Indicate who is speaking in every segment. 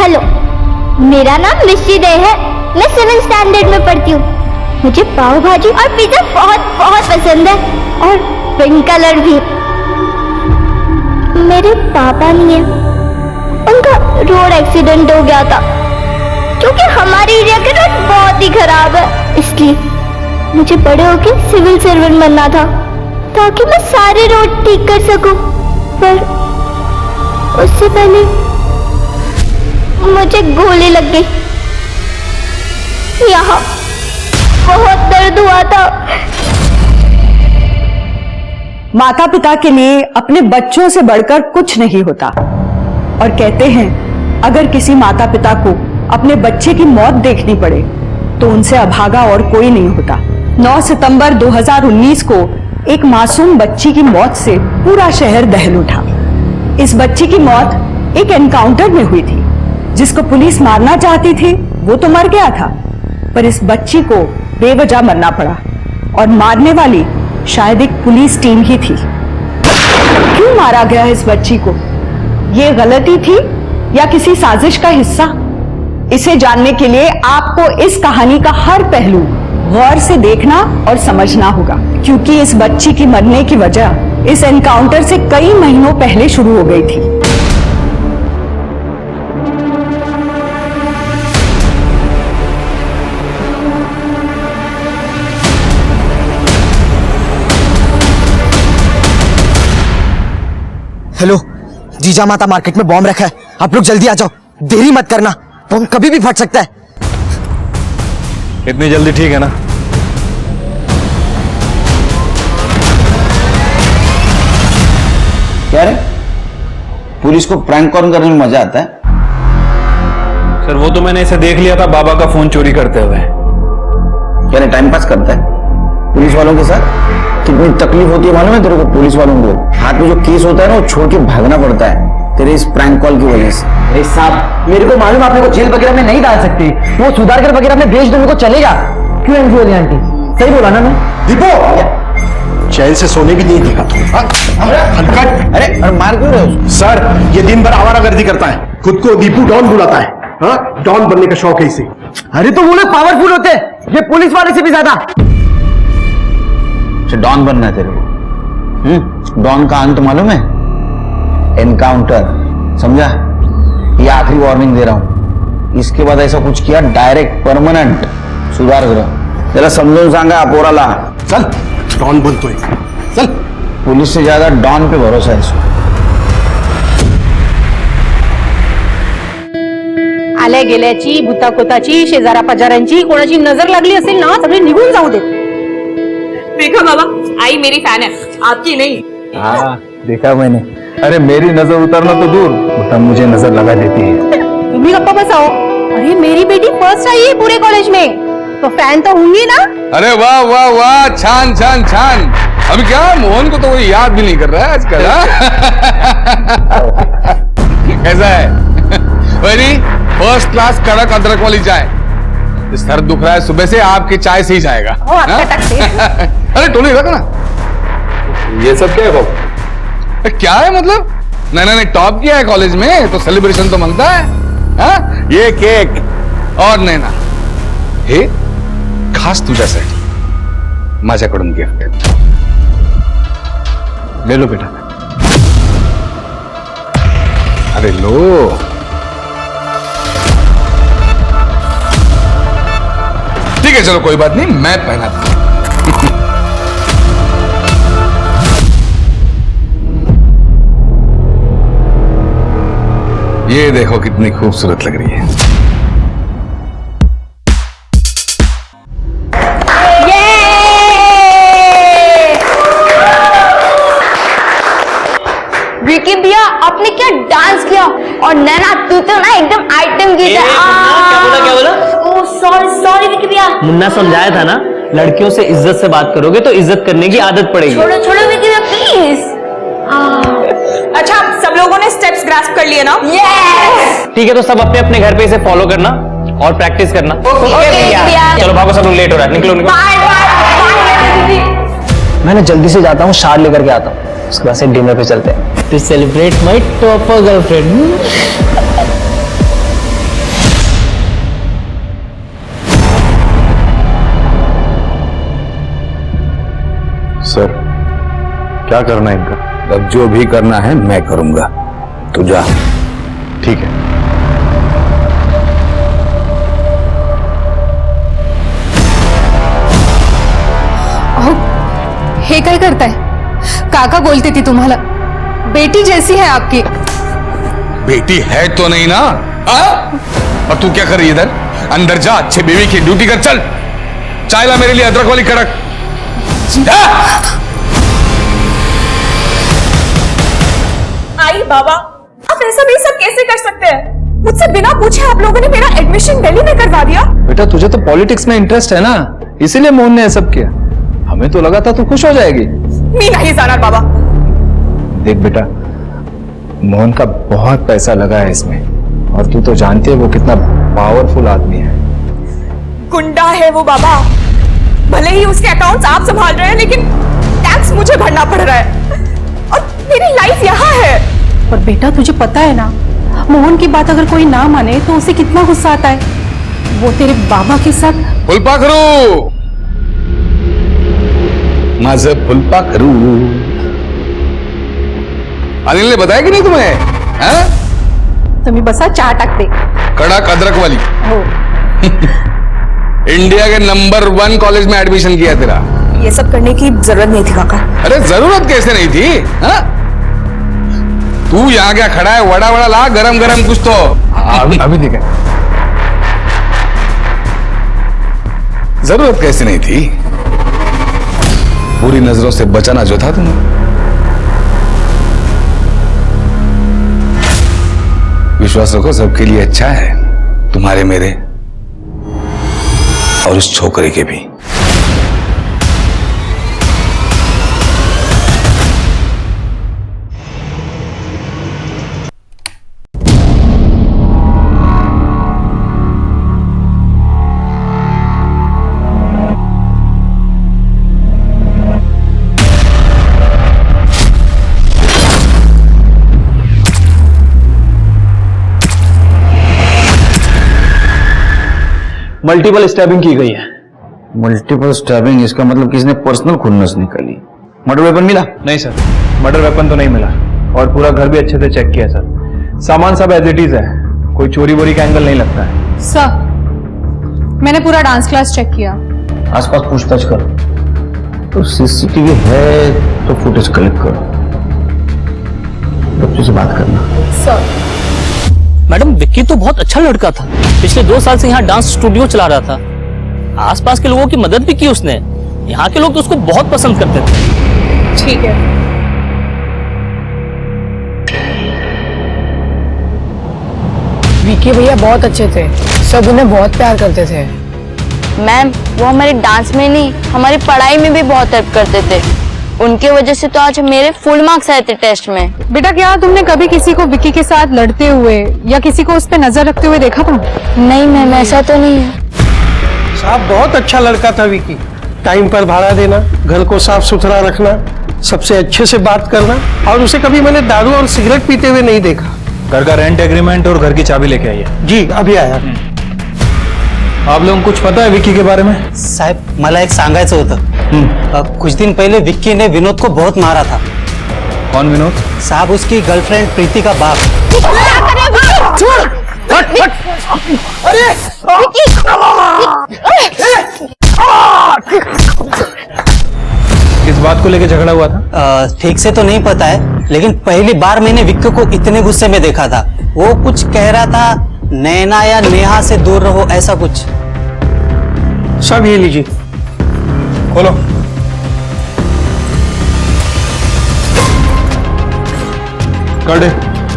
Speaker 1: Hello, मेरा नाम मिश्री दे है। मैं 7th स्टैंडर्ड में पढ़ती हूँ। मुझे पाव भाजी और पिज्जा बहुत बहुत पसंद है, और पिंक कलर भी। मेरे पापा नहीं है, उनका रोड एक्सीडेंट हो गया था। क्योंकि हमारे एरिया के रोड बहुत ही खराब है, इसलिए मुझे बड़े होकर सिविल सर्वेंट बनना था, ताकि मैं सारे रोड ठीक कर सकूं। पर उससे पहले मुझे गोली लग गई। यहाँ बहुत दर्द हुआ था।
Speaker 2: माता पिता के लिए अपने बच्चों से बढ़कर कुछ नहीं होता, और कहते हैं अगर किसी माता पिता को अपने बच्चे की मौत देखनी पड़े तो उनसे अभागा और कोई नहीं होता। 9 सितंबर 2019 को एक मासूम बच्ची की मौत से पूरा शहर दहल उठा। इस बच्ची की मौत एक एनकाउंटर में हुई थी। जिसको पुलिस मारना चाहती थी वो तो मर गया था, पर इस बच्ची को बेवजह मरना पड़ा, और मारने वाली शायद एक पुलिस टीम ही थी। क्यों मारा गया इस बच्ची को? ये गलती थी या किसी साजिश का हिस्सा? इसे जानने के लिए आपको इस कहानी का हर पहलू गौर से देखना और समझना होगा, क्योंकि इस बच्ची की मरने की वजह इस एनकाउंटर से कई महीनों पहले शुरू हो गई थी।
Speaker 3: हेलो, जीजा माता मार्केट में बॉम्ब रखा है, आप लोग जल्दी आ जाओ, देरी मत करना, बॉम्ब कभी भी फट सकता है।
Speaker 4: इतनी जल्दी ठीक है ना?
Speaker 5: क्या रे, पुलिस को प्रैंक कॉल करने में मजा आता है?
Speaker 4: सर वो तो मैंने इसे देख लिया था बाबा का फोन चोरी करते हुए।
Speaker 5: क्या रे, टाइम पास करता है पुलिस वालों के साथ? कितनी तकलीफ होती है मालूम है तेरे को? पुलिस वालों को हाथ में जो केस होता है ना, वो छोड़ के भागना पड़ता है तेरे इस प्रैंक कॉल की वजह से।
Speaker 3: अरे साहब, मेरे को मालूम आपने को जेल वगैरह में नहीं डाल सकती, वो सुधार कर वगैरह में भेज दो, मेरे को चलेगा। क्यों एमजी वाली आंटी, सही बोला ना मैं?
Speaker 6: दीपो, चैन से सोने भी नहीं देगा तुम।
Speaker 5: अरे मार क्यों रहे हो?
Speaker 6: सर, ये दिन भर आवारागर्दी करता है, खुद को दीपू डॉन बुलाता है। हाँ, डॉन बनने का शौक है इसे।
Speaker 3: अरे तो वो लोग पावरफुल होते हैं, ये पुलिस वाले से भी ज्यादा।
Speaker 5: डॉन बनना है तेरे को? डॉन का अंत मालूम है? एनकाउंटर, समझा? ये आखिरी वार्निंग दे रहा हूं, इसके बाद ऐसा कुछ किया डायरेक्ट परमानेंट सुधार करो। त्याला समजून सांगा पोराला।
Speaker 6: चल, डॉन बनतोय, चल।
Speaker 5: पुलिस से ज्यादा डॉन पे भरोसा है इसको।
Speaker 7: आल्या गेल्याची, भूताकोताची, शेजारा पाजारांची कोणाची नजर लागली असेल ना, सगळे निघून जाऊ देत।
Speaker 8: देखा बाबा, आई मेरी फैन है, आपकी नहीं।
Speaker 4: हाँ देखा मैंने। अरे मेरी नजर उतरना तो दूर, उल्टा मुझे नजर लगा देती है।
Speaker 7: तुम्ही गप्पा बसाओ। अरे मेरी बेटी फर्स्ट आई है पूरे कॉलेज में, तो फैन तो होंगी ना।
Speaker 4: अरे वाह वाह वाह, छान छान छान। अभी क्या मोहन को तो कोई याद भी नहीं कर रहा है आजकल। कैसा है? वेरी फर्स्ट क्लास कड़क अदरक वाली चाय। सर दुख रहा है सुबह से, आपकी चाय से ही जाएगा। अरे टोली रख ना। ये सब क्या है बाबू? क्या है मतलब? नैना ने टॉप किया है कॉलेज में तो सेलिब्रेशन तो मनता है। हा? ये केक और नैना हे खास तुझ्यासाठी माझ्याकडून गिफ्ट आहे। ले लो बेटा। अरे लो। ठीक है चलो कोई बात नहीं, मैं पहनाता हूं। ये देखो कितनी खूबसूरत लग रही है।
Speaker 1: विकी भैया, आपने क्या डांस किया, और नैना तू तो ना एकदम आइटम की तरह।
Speaker 9: क्या बोला?
Speaker 1: ओह सॉरी विकी भैया।
Speaker 9: मुन्ना समझाया था ना, लड़कियों से इज्जत से बात करोगे तो इज्जत करने की आदत पड़ेगी।
Speaker 1: छोड़ो विकी भैया प्लीज।
Speaker 8: अच्छा, सब लोगों ने स्टेप्स ग्रास्प कर लिए ना?
Speaker 1: यस।
Speaker 9: ठीक है, तो सब अपने अपने घर पे इसे फॉलो करना और प्रैक्टिस करना।
Speaker 1: भैया।
Speaker 9: चलो भागो, सब लोग लेट हो रहा है, निकलो निकलो।
Speaker 3: मैं ना जल्दी से जाता हूँ, शार लेकर के आता हूँ, उसके बाद से डिनर पे चलते हैं।
Speaker 9: To celebrate my topper girlfriend.
Speaker 4: Sir क्या करना है इनका? अब जो भी करना है मैं करूंगा, तू जा।
Speaker 6: ठीक है।
Speaker 7: हे काय करताय? काका बोलते ती तुम्हाला बेटी जैसी है आपकी।
Speaker 4: बेटी है तो नहीं ना? और तू क्या कर रही है इधर? अंदर जा, अच्छे बीवी की ड्यूटी कर। चल चाय ला मेरे लिए अदरक वाली कड़क। जा।
Speaker 8: आई बाबा, आप ऐसा भी सब कैसे कर सकते हैं? मुझसे बिना पूछे आप लोगों ने मेरा एडमिशन दिल्ली में करवा दिया।
Speaker 10: बेटा तुझे तो पॉलिटिक्स में इंटरेस्ट है ना, इसीलिए मोहन ने सब किया। हमें तो लगा था तू खुश हो जाएगी।
Speaker 8: मी नहीं जाना बाबा।
Speaker 10: देख बेटा, मोहन का बहुत पैसा लगा है इसमें, और तू तो जानती है वो कितना पावरफुल आदमी है।
Speaker 8: गुंडा है वो बाबा। भले ही उसके अकाउंट्स आप संभाल रहे हैं, लेकिन टैक्स मुझे भरना पड़ रहा है और मेरी लाइफ यहाँ है।
Speaker 7: पर बेटा तुझे पता है ना, मोहन की बात अगर कोई ना माने तो उसे कितना गुस्सा आता है। वो तेरे बाबा के साथ
Speaker 4: फुलपाखरू, माझं फुलपाखरू। अनिल ने बताया कि नहीं तुम्हें?
Speaker 7: तुम्ही बसा, चहा टाकते।
Speaker 4: कड़क अदरक वाली।
Speaker 7: हो।
Speaker 4: इंडिया के नंबर 1 कॉलेज में एडमिशन किया तेरा।
Speaker 8: ये सब करने की जरूरत नहीं थी काका।
Speaker 4: अरे जरूरत कैसे नहीं थी? हा? तू यहाँ क्या खड़ा है? वड़ा वड़ा ला, गरम गरम कुछ तो।
Speaker 10: अभी ठीक है।
Speaker 4: जरूरत कैसे नहीं थी? बुरी नजरों से बचाना जो था तुम्हें। विश्वास रखो, सबके लिए अच्छा है, तुम्हारे, मेरे और उस छोकरे के भी।
Speaker 10: मल्टीपल स्टैबिंग की गई है।
Speaker 5: मल्टीपल स्टैबिंग, इसका मतलब किसी ने पर्सनल खुन्नस निकाली। मर्डर वेपन मिला?
Speaker 10: नहीं सर, मर्डर वेपन तो नहीं मिला, और पूरा घर भी अच्छे से चेक किया सर। सामान सब एज इट इज है, कोई चोरी वोरी का एंगल नहीं लगता है।
Speaker 7: सर, मैंने पूरा डांस क्लास चेक किया।
Speaker 5: आसपास पूछताछ कर, तो सीसीटीवी है तो फुटेज कलेक्ट करो, बच्चों से बात करना।
Speaker 8: सर,
Speaker 9: मैडम विक्की तो बहुत अच्छा लड़का था, पिछले 2 साल से यहाँ डांस स्टूडियो चला रहा था। आसपास के लोगों की मदद भी की उसने। यहाँ के लोग तो उसको बहुत पसंद करते थे।
Speaker 8: ठीक है।
Speaker 7: विक्की भैया बहुत अच्छे थे, सब उन्हें बहुत प्यार करते थे।
Speaker 1: मैम, वो हमारे डांस में नहीं, हमारी पढ़ाई में भी बहुत हेल्प करते थे। उनके वजह से तो आज मेरे फुल मार्क्स आए थे टेस्ट में।
Speaker 7: बेटा क्या तुमने कभी किसी को विक्की के साथ लड़ते हुए या किसी को उस पर नजर रखते हुए देखा था?
Speaker 1: नहीं मैम, ऐसा तो नहीं है।
Speaker 11: साहब बहुत अच्छा लड़का था विक्की। टाइम पर भाड़ा देना, घर को साफ सुथरा रखना, सबसे अच्छे से बात करना, और उसे कभी मैंने दारू और सिगरेट पीते हुए नहीं देखा।
Speaker 10: घर का रेंट एग्रीमेंट और घर की चाबी लेके आइए।
Speaker 11: जी अभी आया।
Speaker 10: आप लोगों को कुछ पता है विक्की के बारे में?
Speaker 3: साहेब मला एक सांगायचं होतं। कुछ दिन पहले विक्की ने विनोद को बहुत मारा था।
Speaker 10: कौन विनोद?
Speaker 3: साहब उसकी गर्लफ्रेंड प्रीति का बाप।
Speaker 10: किस बात को लेकर झगड़ा हुआ था?
Speaker 3: ठीक से तो नहीं पता है, लेकिन पहली बार मैंने विक्की को इतने गुस्से में देखा था। वो कुछ कह रहा था, नैना या नेहा से दूर रहो, ऐसा कुछ।
Speaker 11: सब ये लीजिए।
Speaker 10: खोलो। कर दे,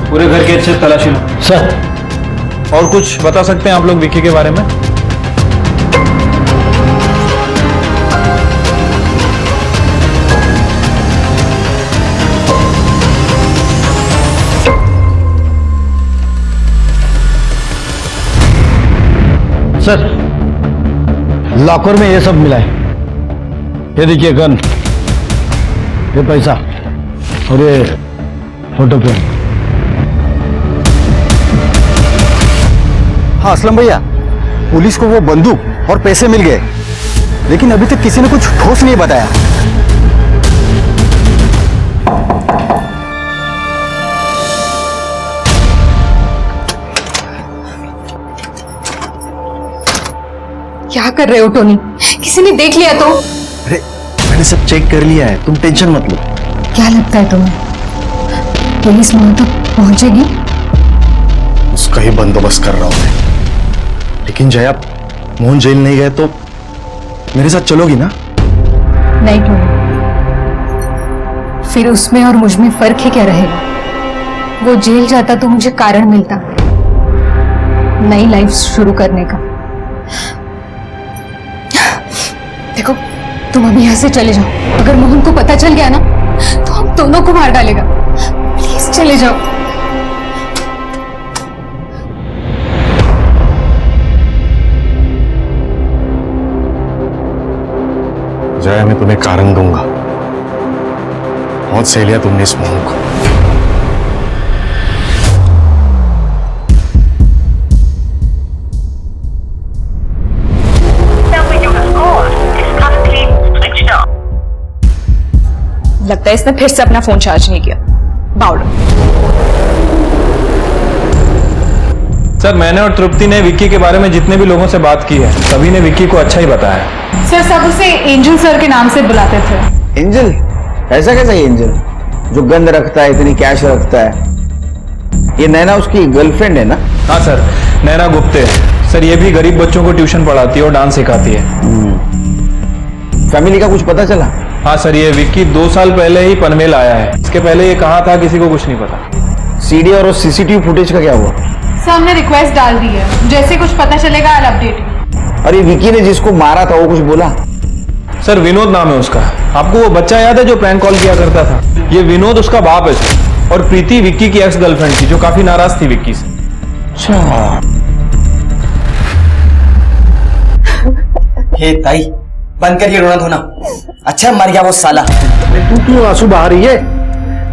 Speaker 10: पूरे घर के अच्छे तलाशी लो।
Speaker 3: सर।
Speaker 10: और कुछ बता सकते हैं आप लोग विक्की के बारे में?
Speaker 3: सर, लॉकर में ये सब मिला है। ये देखिए गन, ये पैसा और ये फोटो फ्रेम।
Speaker 6: हाँ असलम भैया, पुलिस को वो बंदूक और पैसे मिल गए, लेकिन अभी तक किसी ने कुछ ठोस नहीं बताया।
Speaker 7: क्या कर रहे हो टोनी? किसी ने देख लिया तो?
Speaker 6: अरे मैंने सब चेक कर लिया है, तुम टेंशन मत लो।
Speaker 7: क्या लगता है तुम्हें पुलिस वहां तक पहुंचेगी?
Speaker 6: उसका ही बंदोबस्त कर रहा हूं मैं। लेकिन जया, मोहन जेल नहीं गए तो मेरे साथ चलोगी ना?
Speaker 7: नहीं टोनी, फिर उसमें और मुझ में फर्क ही क्या रहेगा? वो जेल जाता तो मुझे कारण मिलता नई लाइफ शुरू करने का। देखो, तुम अभी यहां से चले जाओ। अगर मोहन को पता चल गया ना तो हम दोनों को मार डालेगा। प्लीज चले जाओ।
Speaker 6: जया, मैं तुम्हें कारण दूंगा। बहुत सह लिया तुमने इस मोहन को।
Speaker 8: लगता है इसने फिर से अपना फोन चार्ज नहीं किया। बाउल।
Speaker 10: सर, मैंने और तृप्ति ने विक्की के बारे में जितने भी लोगों से बात की है, सभी ने विक्की को अच्छा ही बताया।
Speaker 7: सर, सब उसे एंजल सर के नाम से बुलाते थे।
Speaker 5: एंजल? ऐसा कैसा ये एंजल जो गंद रखता है, इतनी कैश रखता है? ये नैना उसकी गर्लफ्रेंड है ना?
Speaker 10: हाँ सर, नैना गुप्ते। सर, ये भी गरीब बच्चों को ट्यूशन पढ़ाती है और डांस सिखाती है।
Speaker 5: फैमिली का कुछ पता चला?
Speaker 10: हाँ सर, ये विक्की 2 साल पहले ही पनवेल आया है। इसके पहले ये कहाँ था किसी को कुछ नहीं पता।
Speaker 5: सीडी और सीसीटीवी फुटेज का क्या हुआ?
Speaker 7: सर, हमने रिक्वेस्ट डाल दी है। जैसे कुछ पता चलेगा I'll update you।
Speaker 5: और ये विक्की ने जिसको मारा था वो कुछ बोला?
Speaker 10: सर, विनोद नाम है उसका। आपको वो बच्चा याद है जो प्रैंक कॉल किया करता था? ये विनोद उसका बाप है सर। और प्रीति विक्की की एक्स गर्लफ्रेंड थी जो काफी नाराज थी विक्की से।
Speaker 5: अच्छा।
Speaker 12: हे ताई, बंद कर ये रोना धोना। अच्छा मर गया वो साला।
Speaker 6: तू क्यों आंसू बहा रही है?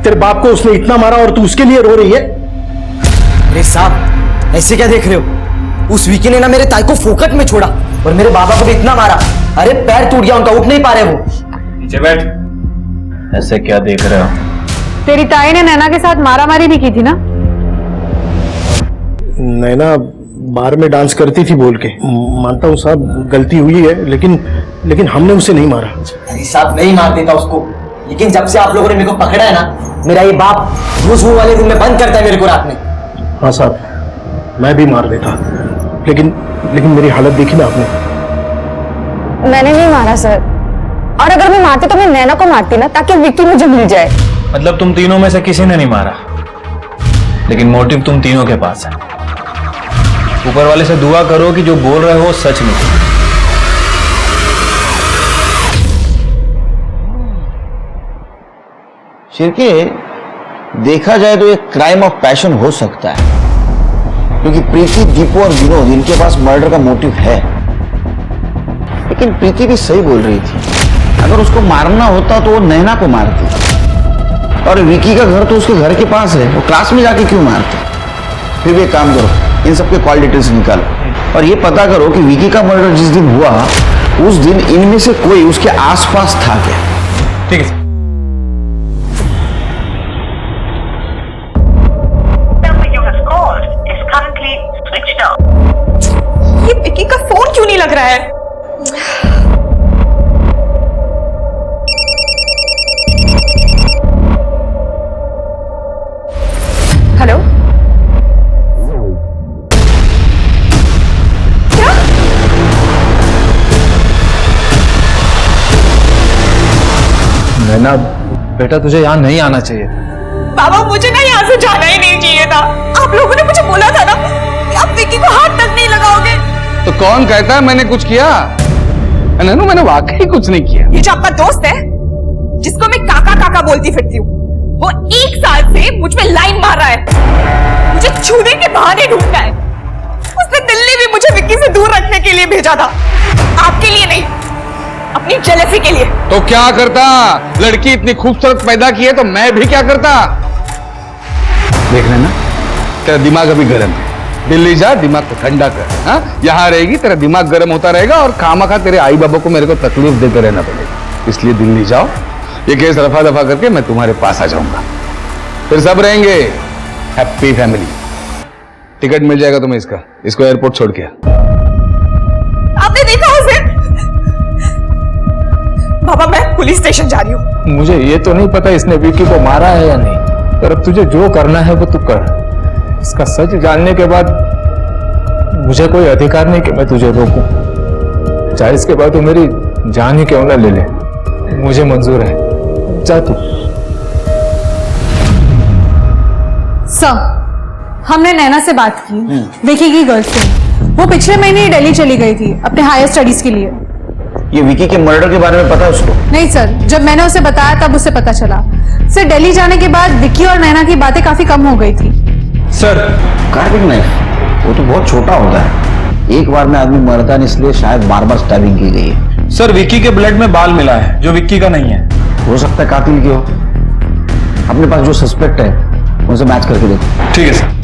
Speaker 6: तेरे बाप को उसने इतना मारा और तू उसके लिए रो रही है?
Speaker 12: अरे साहब, ऐसे क्या देख रहे हो? उस विकी ने ना मेरे ताई को फोकट में छोड़ा और मेरे बाबा को भी इतना मारा। अरे पैर टूट गया उनका, उठ नहीं पा रहे वो।
Speaker 10: नीचे बैठ। ऐसे क्या देख रहे हो?
Speaker 7: तेरी ताई ने नैना के साथ मारामारी भी की थी ना?
Speaker 6: नैना बार में डांस करती थी बोल के। मानता हूँ साहब, गलती हुई है, लेकिन हमने उसे नहीं मारा।
Speaker 12: अरे साहब, नहीं मार देता उसको, लेकिन जब से आप लोगों ने मेरे को पकड़ा है ना, मेरा ये बाप उस वाले रूम में बंद करता है मेरे को रात में।
Speaker 6: हाँ साहब, मैं भी मार देता, लेकिन मेरी हालत देखी ना आपने।
Speaker 13: मैंने नहीं मारा सर, और अगर मैं मारती तो मैं नैना को मारती ना, ताकि विक्की मुझे मिल जाए।
Speaker 10: मतलब तुम तीनों में से किसी ने नहीं मारा, लेकिन मोटिव तुम तीनों के पास है। ऊपर वाले से दुआ करो कि जो बोल रहे हो सच नहीं।
Speaker 5: शिरके, देखा जाए तो एक क्राइम ऑफ पैशन हो सकता है, क्योंकि प्रीति, दीपू और विनोद, इनके पास मर्डर का मोटिव है। लेकिन प्रीति भी सही बोल रही थी, अगर उसको मारना होता तो वो नैना को मारती। और विकी का घर तो उसके घर के पास है, वो क्लास में जाके क्यों मारती? फिर भी एक काम करो, इन सबके कॉल डिटेल्स निकालो और ये पता करो कि विकी का मर्डर जिस दिन हुआ उस दिन इनमें से कोई उसके आसपास था क्या।
Speaker 10: ठीक है।
Speaker 8: ये विकी का फोन क्यों नहीं लग रहा है? हेलो, क्या?
Speaker 10: नैना बेटा, तुझे यहाँ नहीं आना चाहिए।
Speaker 8: बाबा, मुझे ना यहाँ से जाना ही नहीं चाहिए था। आप लोगों ने मुझे बोला था ना कि आप विकी को हाथ तक नहीं लगाओगे।
Speaker 4: तो कौन कहता है मैंने कुछ किया? नैनू, मैंने वाकई कुछ नहीं किया।
Speaker 8: ये जो आपका दोस्त है जिसको मैं काका काका बोलती फिरती हूँ, वो 1 साल से मुझ पे लाइन मार रहा है, मुझे छूने के बहाने ढूंढता है। उसने दिल्ली भी मुझे विक्की से दूर रखने के लिए भेजा था, आपके लिए नहीं, अपनी जेलसी के लिए।
Speaker 4: तो क्या करता? लड़की इतनी खूबसूरत पैदा की है तो मैं भी क्या करता? देख लेना, तेरा दिमाग अभी गर्म है। दिल्ली जा, दिमाग को ठंडा कर। हाँ, यहाँ रहेगी तेरा दिमाग गर्म होता रहेगा और खामखा तेरे आई बाबा को मेरे को तकलीफ देते रहना पड़ेगा। इसलिए दिल्ली जाओ, ये केस रफा दफा करके मैं तुम्हारे पास आ जाऊंगा, फिर सब रहेंगे हैप्पी फैमिली। टिकट मिल जाएगा तुम्हें इसका, इसको एयरपोर्ट छोड़ के।
Speaker 8: आप आपने देखा उसे? बाबा मैं पुलिस स्टेशन जा रही हूँ।
Speaker 10: मुझे ये तो नहीं पता इसने विक्की को मारा है या नहीं, पर अब तुझे जो करना है वो तू कर। इसका सच जानने के बाद मुझे कोई अधिकार नहीं कि मैं तुझे रोकूं, चाहे इसके बाद तू मेरी जान ही क्यों ना ले ले, मुझे मंजूर है। जा तू।
Speaker 7: सर, हमने नैना से बात की, विकी की गर्लफ्रेंड। वो पिछले महीने ही दिल्ली चली गई थी अपने हायर स्टडीज के लिए।
Speaker 5: ये विकी के मर्डर के बारे में पता है उसको?
Speaker 7: नहीं सर, जब मैंने उसे बताया तब उसे पता चला। सर, दिल्ली जाने के बाद विकी और नैना की बातें काफी कम हो गई थी।
Speaker 10: सर,
Speaker 5: कार्बिक नाइफ वो तो बहुत छोटा होता है, एक बार में आदमी मरता नहीं, इसलिए शायद बार बार स्टैबिंग की गई है।
Speaker 10: सर, विक्की के ब्लड में बाल मिला है जो विक्की का नहीं है।
Speaker 5: हो सकता है कातिल की हो। अपने पास जो सस्पेक्ट है उनसे मैच करके देखो।
Speaker 10: ठीक है sir.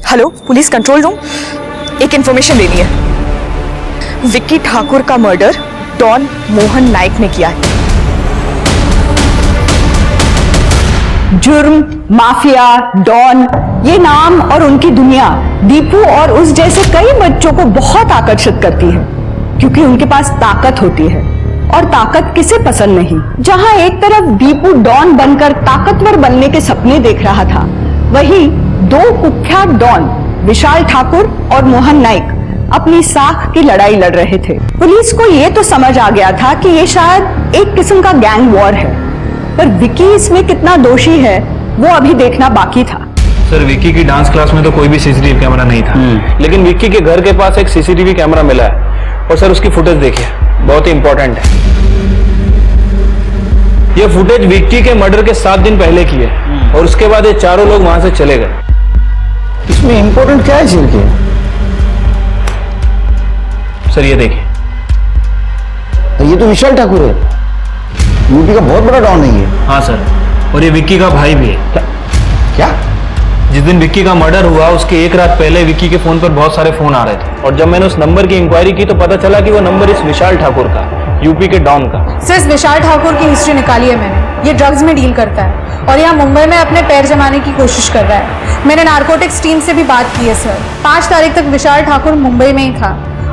Speaker 8: Hello, police control room, एक इंफॉर्मेशन लेनी है। विक्की ठाकुर का मर्डर डॉन मोहन नाइक ने किया है।
Speaker 2: जुर्म, माफिया, डॉन, ये नाम और उनकी दुनिया दीपू और उस जैसे कई बच्चों को बहुत आकर्षित करती है, क्योंकि उनके पास ताकत होती है, और ताकत किसे पसंद नहीं। जहां एक तरफ दीपू डॉन बनकर ताकतवर बनने के सपने देख रहा था, वहीं दो कुख्यात डॉन विशाल ठाकुर और मोहन नाइक अपनी साख की लड़ाई लड़ रहे थे। पुलिस को यह तो समझ आ गया था कि ये शायद एक किस्म का गैंग वॉर है, पर विकी इसमें कितना दोषी है वो अभी देखना बाकी था।
Speaker 10: सर, विक्की की डांस क्लास में तो कोई भी सीसीटीवी कैमरा नहीं था, लेकिन विक्की के घर के पास एक सीसीटीवी कैमरा मिला है, और सर उसकी फुटेज देखिए, बहुत ही इंपॉर्टेंट है। ये फुटेज विक्की के मर्डर के 7 दिन पहले की है, और उसके बाद ये चारों लोग वहां से चले गए।
Speaker 5: इसमें इंपॉर्टेंट क्या है छिड़के?
Speaker 10: सर ये देखिए,
Speaker 5: तो ये तो विशाल ठाकुर है, यूपी का बहुत बड़ा डॉन है ये।
Speaker 10: हाँ सर, और ये विक्की का भाई भी है।
Speaker 5: क्या?
Speaker 10: जिस दिन विक्की का मर्डर हुआ उसके एक रात पहले विक्की के फोन पर बहुत सारे फोन आ रहे थे, और जब मैंने उस नंबर की इंक्वायरी की तो पता चला कि वो नंबर इस विशाल ठाकुर का, यूपी के डॉन का।
Speaker 7: सर, इस विशाल ठाकुर की हिस्ट्री निकाली है मैंने। ये ड्रग्स में डील करता है और यहाँ मुंबई में अपने पैर जमाने की कोशिश कर रहा है। मैंने नारकोटिक्स टीम से भी बात की है सर। 5 तारीख तक विशाल ठाकुर मुंबई में ही था,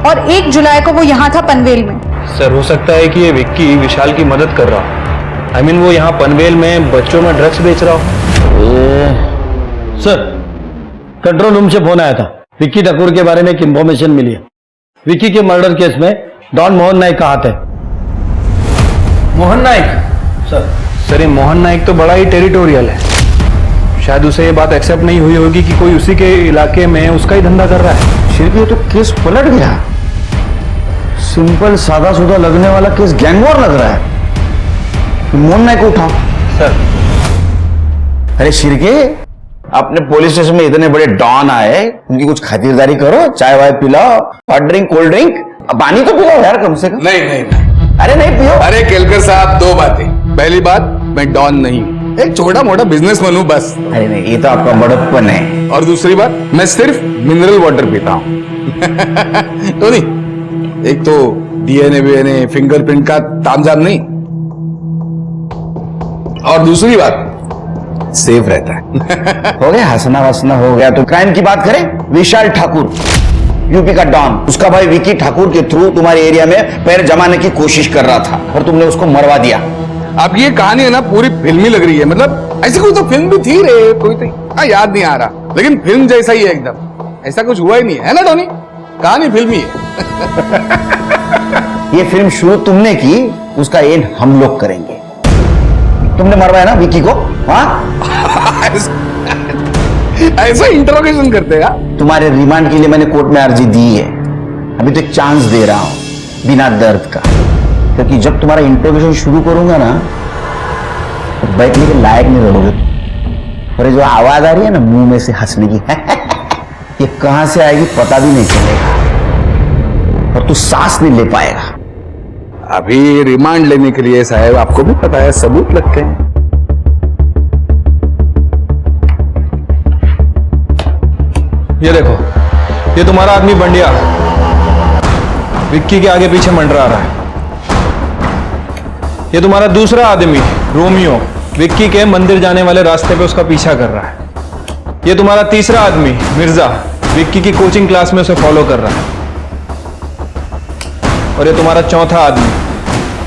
Speaker 7: और 1 जुलाई को वो यहाँ था पनवेल में।
Speaker 10: सर, हो सकता है कि ये विक्की विशाल की मदद कर रहा हो। आई मीन वो यहाँ पनवेल में बच्चों में ड्रग्स बेच रहा हो।
Speaker 3: सर, कंट्रोल रूम से फोन आया था, विक्की ठाकुर के बारे में एक इंफॉर्मेशन मिली है। विक्की के मर्डर केस में डॉन मोहन नाइक का हाथ है।
Speaker 10: मोहन नाइक? सर, ये मोहन नाइक तो बड़ा ही टेरिटोरियल है, शायद उसे ये बात एक्सेप्ट नहीं हुई होगी कि कोई उसी के इलाके में उसका ही धंधा कर रहा है।
Speaker 5: छिड़के तो केस पलट गया। सिंपल सादा सुधा लगने वाला केस गैंग वॉर लग रहा है। मोहन नाइक को उठाओ।
Speaker 10: सर,
Speaker 5: अरे शिरके, अपने पुलिस स्टेशन में इतने बड़े डॉन आए, उनकी कुछ खातिरदारी करो, चाय वाय पिलाओ, हॉट ड्रिंक, कोल्ड ड्रिंक, पानी तो पिलाओ यार कम से कम।
Speaker 4: नहीं नहीं नहीं,
Speaker 5: अरे नहीं पियो।
Speaker 4: अरे केलकर साहब, 2 बातें। पहली बात, मैं डॉन नहीं हूं, एक छोटा मोटा बिजनेसमैन हूं बस।
Speaker 5: अरे नहीं, ये तो आपका बड़प्पन है।
Speaker 4: और दूसरी बात, मैं सिर्फ मिनरल वाटर पीता हूं। तो नहीं, एक तो डीएनए वीएनए फिंगरप्रिंट का तामझाम नहीं, और दूसरी बात, सेफ रहता है।
Speaker 5: हो गया, हंसना वसना हो गया। तो क्राइम की बात करें, विशाल ठाकुर यूपी का डॉन, उसका भाई विक्की ठाकुर के थ्रू तुम्हारे एरिया में पैर जमाने की कोशिश कर रहा था, और तुमने उसको मरवा दिया।
Speaker 4: अब ये कहानी है ना, पूरी फिल्मी लग रही है। मतलब ऐसी कोई तो फिल्म भी थी रे, कोई तो याद नहीं आ रहा, लेकिन फिल्म जैसा ही है एकदम। ऐसा कुछ हुआ ही नहीं है ना टोनी, कहानी फिल्मी है।
Speaker 5: ये फिल्म शुरू तुमने की, उसका एंड हम लोग करेंगे। तुमने मरवाया ना विक्की को? हाँ,
Speaker 4: ऐसा इंटरोगेशन करते हैं।
Speaker 5: तुम्हारे रिमांड के लिए मैंने कोर्ट में अर्जी दी है। अभी तो एक चांस दे रहा हूं बिना दर्द का, क्योंकि जब तुम्हारा इंटरोगेशन शुरू करूंगा ना, तो बैठने के लायक नहीं रहोगे। और ये जो आवाज आ रही है ना मुंह में से हंसने की, ये कहां से आएगी पता भी नहीं चलेगा, और तू सांस नहीं ले पाएगा।
Speaker 4: अभी रिमांड लेने के लिए साहब, आपको भी पता है, सबूत लगते हैं।
Speaker 10: ये देखो, ये तुम्हारा आदमी बंडिया विक्की के आगे पीछे मंडरा रहा है। ये तुम्हारा दूसरा आदमी रोमियो विक्की के मंदिर जाने वाले रास्ते पे उसका पीछा कर रहा है। ये तुम्हारा तीसरा आदमी मिर्जा विक्की की कोचिंग क्लास में उसे फॉलो कर रहा है। और ये तुम्हारा चौथा आदमी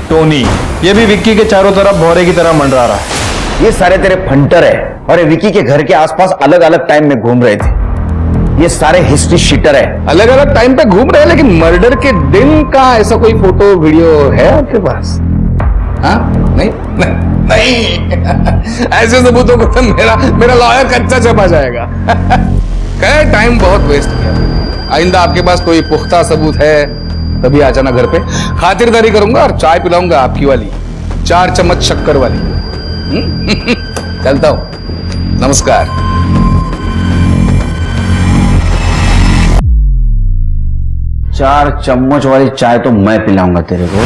Speaker 10: टोनी, ये भी विक्की के चारों तरफ भौरे की तरह मंडरा रहा है।
Speaker 5: ये सारे तेरे फंटर है और ये विक्की के घर के आसपास अलग अलग टाइम में घूम रहे थे। ये सारे हिस्ट्री शीटर है।
Speaker 4: अलग अलग टाइम पे घूम रहे हैं, लेकिन मर्डर के दिन का ऐसा कोई फोटो वीडियो है आपके पास? हाँ? नहीं नहीं ऐसे सबूतों को तो मेरा लॉयर कच्चा चपा जाएगा। कह टाइम बहुत वेस्ट किया। आइंदा आपके पास कोई पुख्ता सबूत है तभी आ जाना घर पे, खातिरदारी करूंगा और चाय पिलाऊंगा आपकी वाली 4 चम्मच शक्कर वाली। चलता हूं, नमस्कार।
Speaker 5: चार चम्मच वाली चाय तो मैं पिलाऊंगा तेरे को,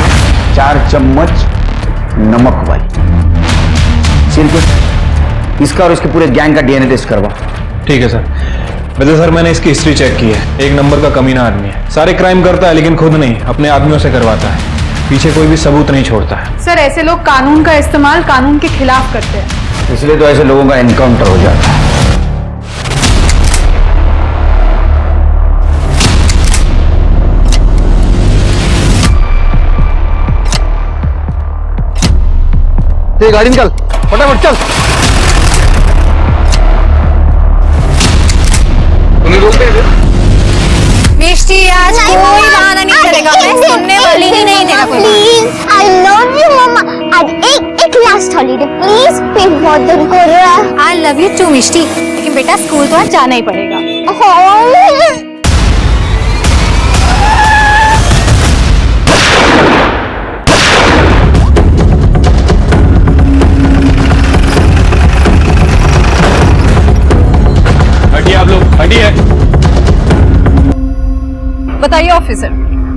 Speaker 5: 4 चम्मच नमक वाली। सिर्फ इसका और इसके पूरे गैंग का डीएनए टेस्ट करवा।
Speaker 10: ठीक है सर। वैसे सर मैंने इसकी हिस्ट्री चेक की है, एक नंबर का कमीना आदमी है। सारे क्राइम करता है लेकिन खुद नहीं, अपने आदमियों से करवाता है, पीछे कोई भी सबूत नहीं छोड़ता है।
Speaker 7: सर ऐसे लोग कानून का इस्तेमाल कानून के खिलाफ करते हैं,
Speaker 5: इसलिए तो ऐसे लोगों का एनकाउंटर हो जाता है।
Speaker 3: ये गाड़ी निकाल, फटाफट चल।
Speaker 4: उन्हें रोक दे।
Speaker 8: मिष्टी आज कोई बहाना नहीं चलेगा, मैं सुनने वाली ही नहीं तेरा कोई।
Speaker 1: प्लीज, आई लव यू मम्मा। आज एक लास्ट हॉलीडे प्लीज। पेट बहुत दर्द कर रहा है।
Speaker 8: आई लव यू टू मिष्टी, लेकिन बेटा स्कूल तो आज जाना ही पड़ेगा।
Speaker 10: हटिए आप लोग, हटिए।
Speaker 13: बताइए ऑफिसर,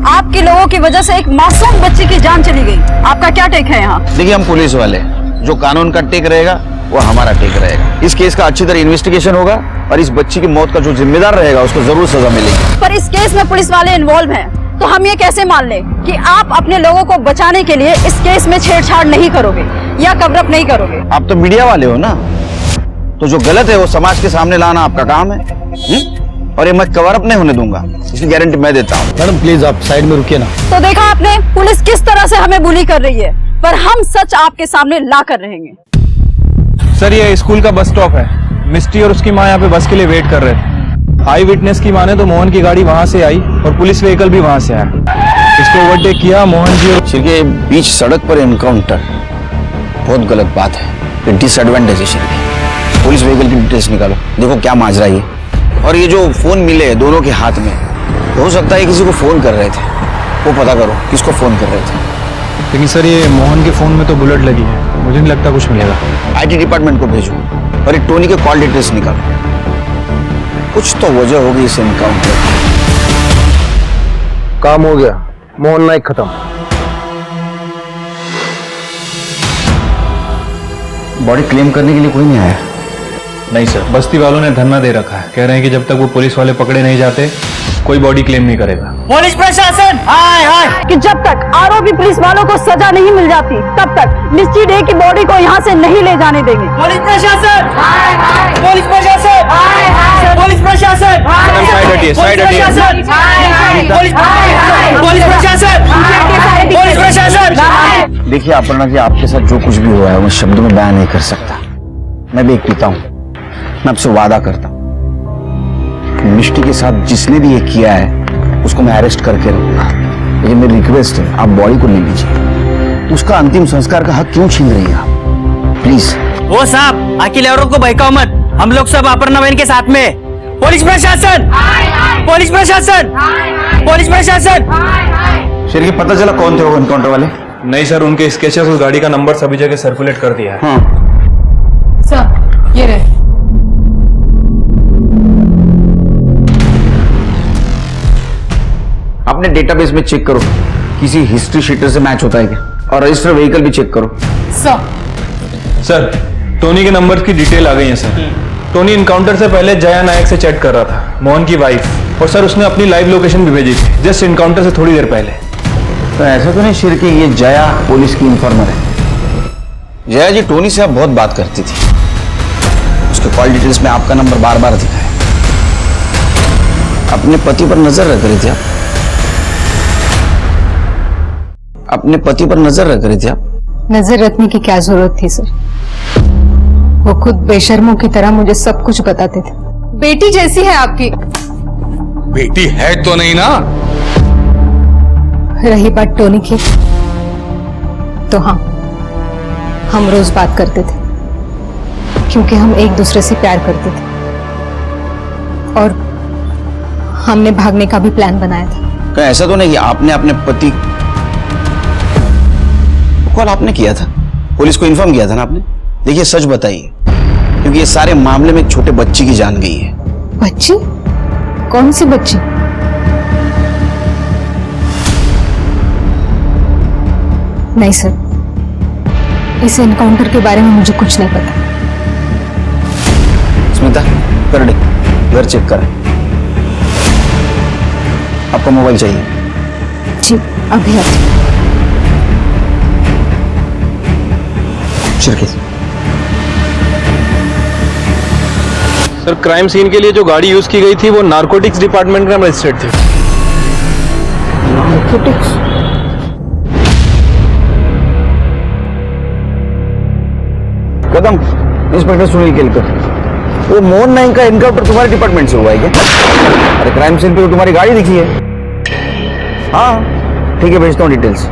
Speaker 13: आपके लोगों की वजह से एक मासूम बच्ची की जान चली गई, आपका क्या टेक है यहाँ?
Speaker 5: देखिए हम पुलिस वाले, जो कानून का टेक रहेगा वो हमारा टेक रहेगा। इस केस का अच्छी तरह इन्वेस्टिगेशन होगा और इस बच्ची की मौत का जो जिम्मेदार रहेगा उसको जरूर सजा मिलेगी।
Speaker 13: पर इस केस में पुलिस वाले इन्वॉल्व हैं, तो हम ये कैसे मान लें कि आप अपने लोगों को बचाने के लिए इस केस में छेड़छाड़ नहीं करोगे या कवरअप नहीं करोगे?
Speaker 5: आप तो मीडिया वाले हो ना, तो जो गलत है वो समाज के सामने लाना आपका काम है। और ये मैं कवर अप नहीं होने दूंगा, इसकी गारंटी मैं देता हूँ।
Speaker 3: मैडम प्लीज आप साइड में रुकिए ना।
Speaker 13: तो देखा आपने पुलिस किस तरह से हमें बुली कर रही है, पर हम सच आपके सामने ला कर रहेंगे।
Speaker 10: सर ये स्कूल का बस स्टॉप है, मिस्टी और उसकी माँ यहाँ पे बस के लिए वेट कर रहे थे। आई विटनेस की माने तो मोहन की गाड़ी वहां से आई और पुलिस व्हीकल भी वहां से आया, इसको ओवरटेक किया मोहन जी और
Speaker 5: के बीच सड़क पर एनकाउंटर बहुत गलत बात है, ये डिसएडवांटेज है। शिरके पुलिस व्हीकल की डिटेल्स निकालो, देखो क्या माजरा ये। और ये जो फोन मिले दोनों के हाथ में, हो सकता है किसी को फोन कर रहे थे, वो पता करो किसको फोन कर रहे थे।
Speaker 10: लेकिन सर ये मोहन के फोन में तो बुलेट लगी है, मुझे नहीं लगता कुछ मिलेगा।
Speaker 5: आईटी डिपार्टमेंट को भेजो और ये टोनी के कॉल डिटेल्स निकालो, कुछ तो वजह होगी इस एनकाउंटर।
Speaker 3: काम हो गया, मोहन नाइक खत्म।
Speaker 5: बॉडी क्लेम करने के लिए कोई नहीं आया?
Speaker 10: नहीं सर, बस्ती वालों ने धरना दे रखा है, कह रहे हैं कि जब तक वो पुलिस वाले पकड़े नहीं जाते कोई बॉडी क्लेम नहीं करेगा।
Speaker 13: पुलिस प्रशासन हाय हाय कि जब तक आरोपी पुलिस वालों को सजा नहीं मिल जाती तब तक मिस्टी डे की बॉडी को यहाँ से नहीं ले जाने देंगे। पुलिस प्रशासन हाय हाय, पुलिस प्रशासन हाय हाय, पुलिस प्रशासन हाय हाय,
Speaker 10: साइड हटिए, साइड हटिए।
Speaker 13: पुलिस प्रशासन, पुलिस प्रशासन।
Speaker 5: देखिए अपर्णा जी, आपके साथ जो कुछ भी हुआ है मैं शब्दों में बयान नहीं कर सकता। मैं भी एक पिता हूँ, मैं आपसे वादा करता हूँ मिष्टी के साथ जिसने भी ये किया है उसको मैं अरेस्ट करके रहूंगा, लेकिन मेरी रिक्वेस्ट है आप बॉडी को ले लीजिए। उसका अंतिम संस्कार का हक क्यों छीन रही है आप? प्लीज।
Speaker 12: वो साहब अकेले औरों को बहकाओ मत, हम लोग सब अपर्णा बहन के साथ में। पुलिस प्रशासन, पुलिस प्रशासन, पुलिस प्रशासन।
Speaker 5: शेर पता चला कौन थे वो एनकाउंटर वाले?
Speaker 10: नहीं सर, उनके स्केचेस उस गाड़ी का नंबर सभी जगह सर्कुलेट कर दिया है।
Speaker 5: हाँ
Speaker 7: सर ये रहे।
Speaker 5: अपने डेटाबेस में चेक करो किसी हिस्ट्री शीटर से मैच होता है क्या, और रजिस्टर व्हीकल भी चेक करो।
Speaker 10: सर टोनी के नंबर की डिटेल आ गई है सर। टोनी इनकाउंटर से पहले जया नायक से चैट कर रहा था, मोहन की वाइफ, और सर उसने अपनी लाइव लोकेशन भी भेजी थी जस्ट इनकाउंटर से थोड़ी देर पहले।
Speaker 5: तो ऐसा तो नहीं शिर कि ये जया पुलिस की इन्फॉर्मर है? जया जी टोनी से अब बहुत बात करती थी, उसके कॉल डिटेल्स में आपका नंबर बार बार दिखा है। अपने पति पर नजर रख रहे थे आप? अपने पति पर नजर रख रहे थे आप?
Speaker 7: नजर रखने की क्या जरूरत थी सर? वो खुद बेशर्मों की तरह मुझे सब कुछ बताते थे। बेटी जैसी है आपकी।
Speaker 4: बेटी है तो नहीं ना?
Speaker 7: रही बात टोनी की, तो हाँ, हम रोज बात करते थे क्योंकि हम एक दूसरे से प्यार करते थे और हमने भागने का भी प्लान बनाया था।
Speaker 5: क्या ऐसा तो नहीं कि आपने अपने पति कॉल आपने किया था, पुलिस को इन्फॉर्म किया था ना आपने? देखिए सच बताइए, क्योंकि ये सारे मामले में एक छोटे बच्ची की जान गई है।
Speaker 7: बच्ची? कौन सी बच्ची? नहीं सर, इस एनकाउंटर के बारे में मुझे कुछ नहीं पता।
Speaker 5: स्मिता, कर दे, घर चेक कर। आपका मोबाइल चाहिए?
Speaker 7: जी अभी आती।
Speaker 10: सर क्राइम सीन के लिए जो गाड़ी यूज की गई थी वो नारकोटिक्स डिपार्टमेंट में रजिस्टर्ड थी।
Speaker 5: नारकोटिक्स? कदम, इंस्पेक्टर सुनील केलकर, वो मोहन नाइक का एनकाउंटर तुम्हारे डिपार्टमेंट से हुआ है क्या? अरे क्राइम सीन पे तो तुम्हारी गाड़ी दिखी है। हाँ ठीक है, भेजता हूँ डिटेल्स।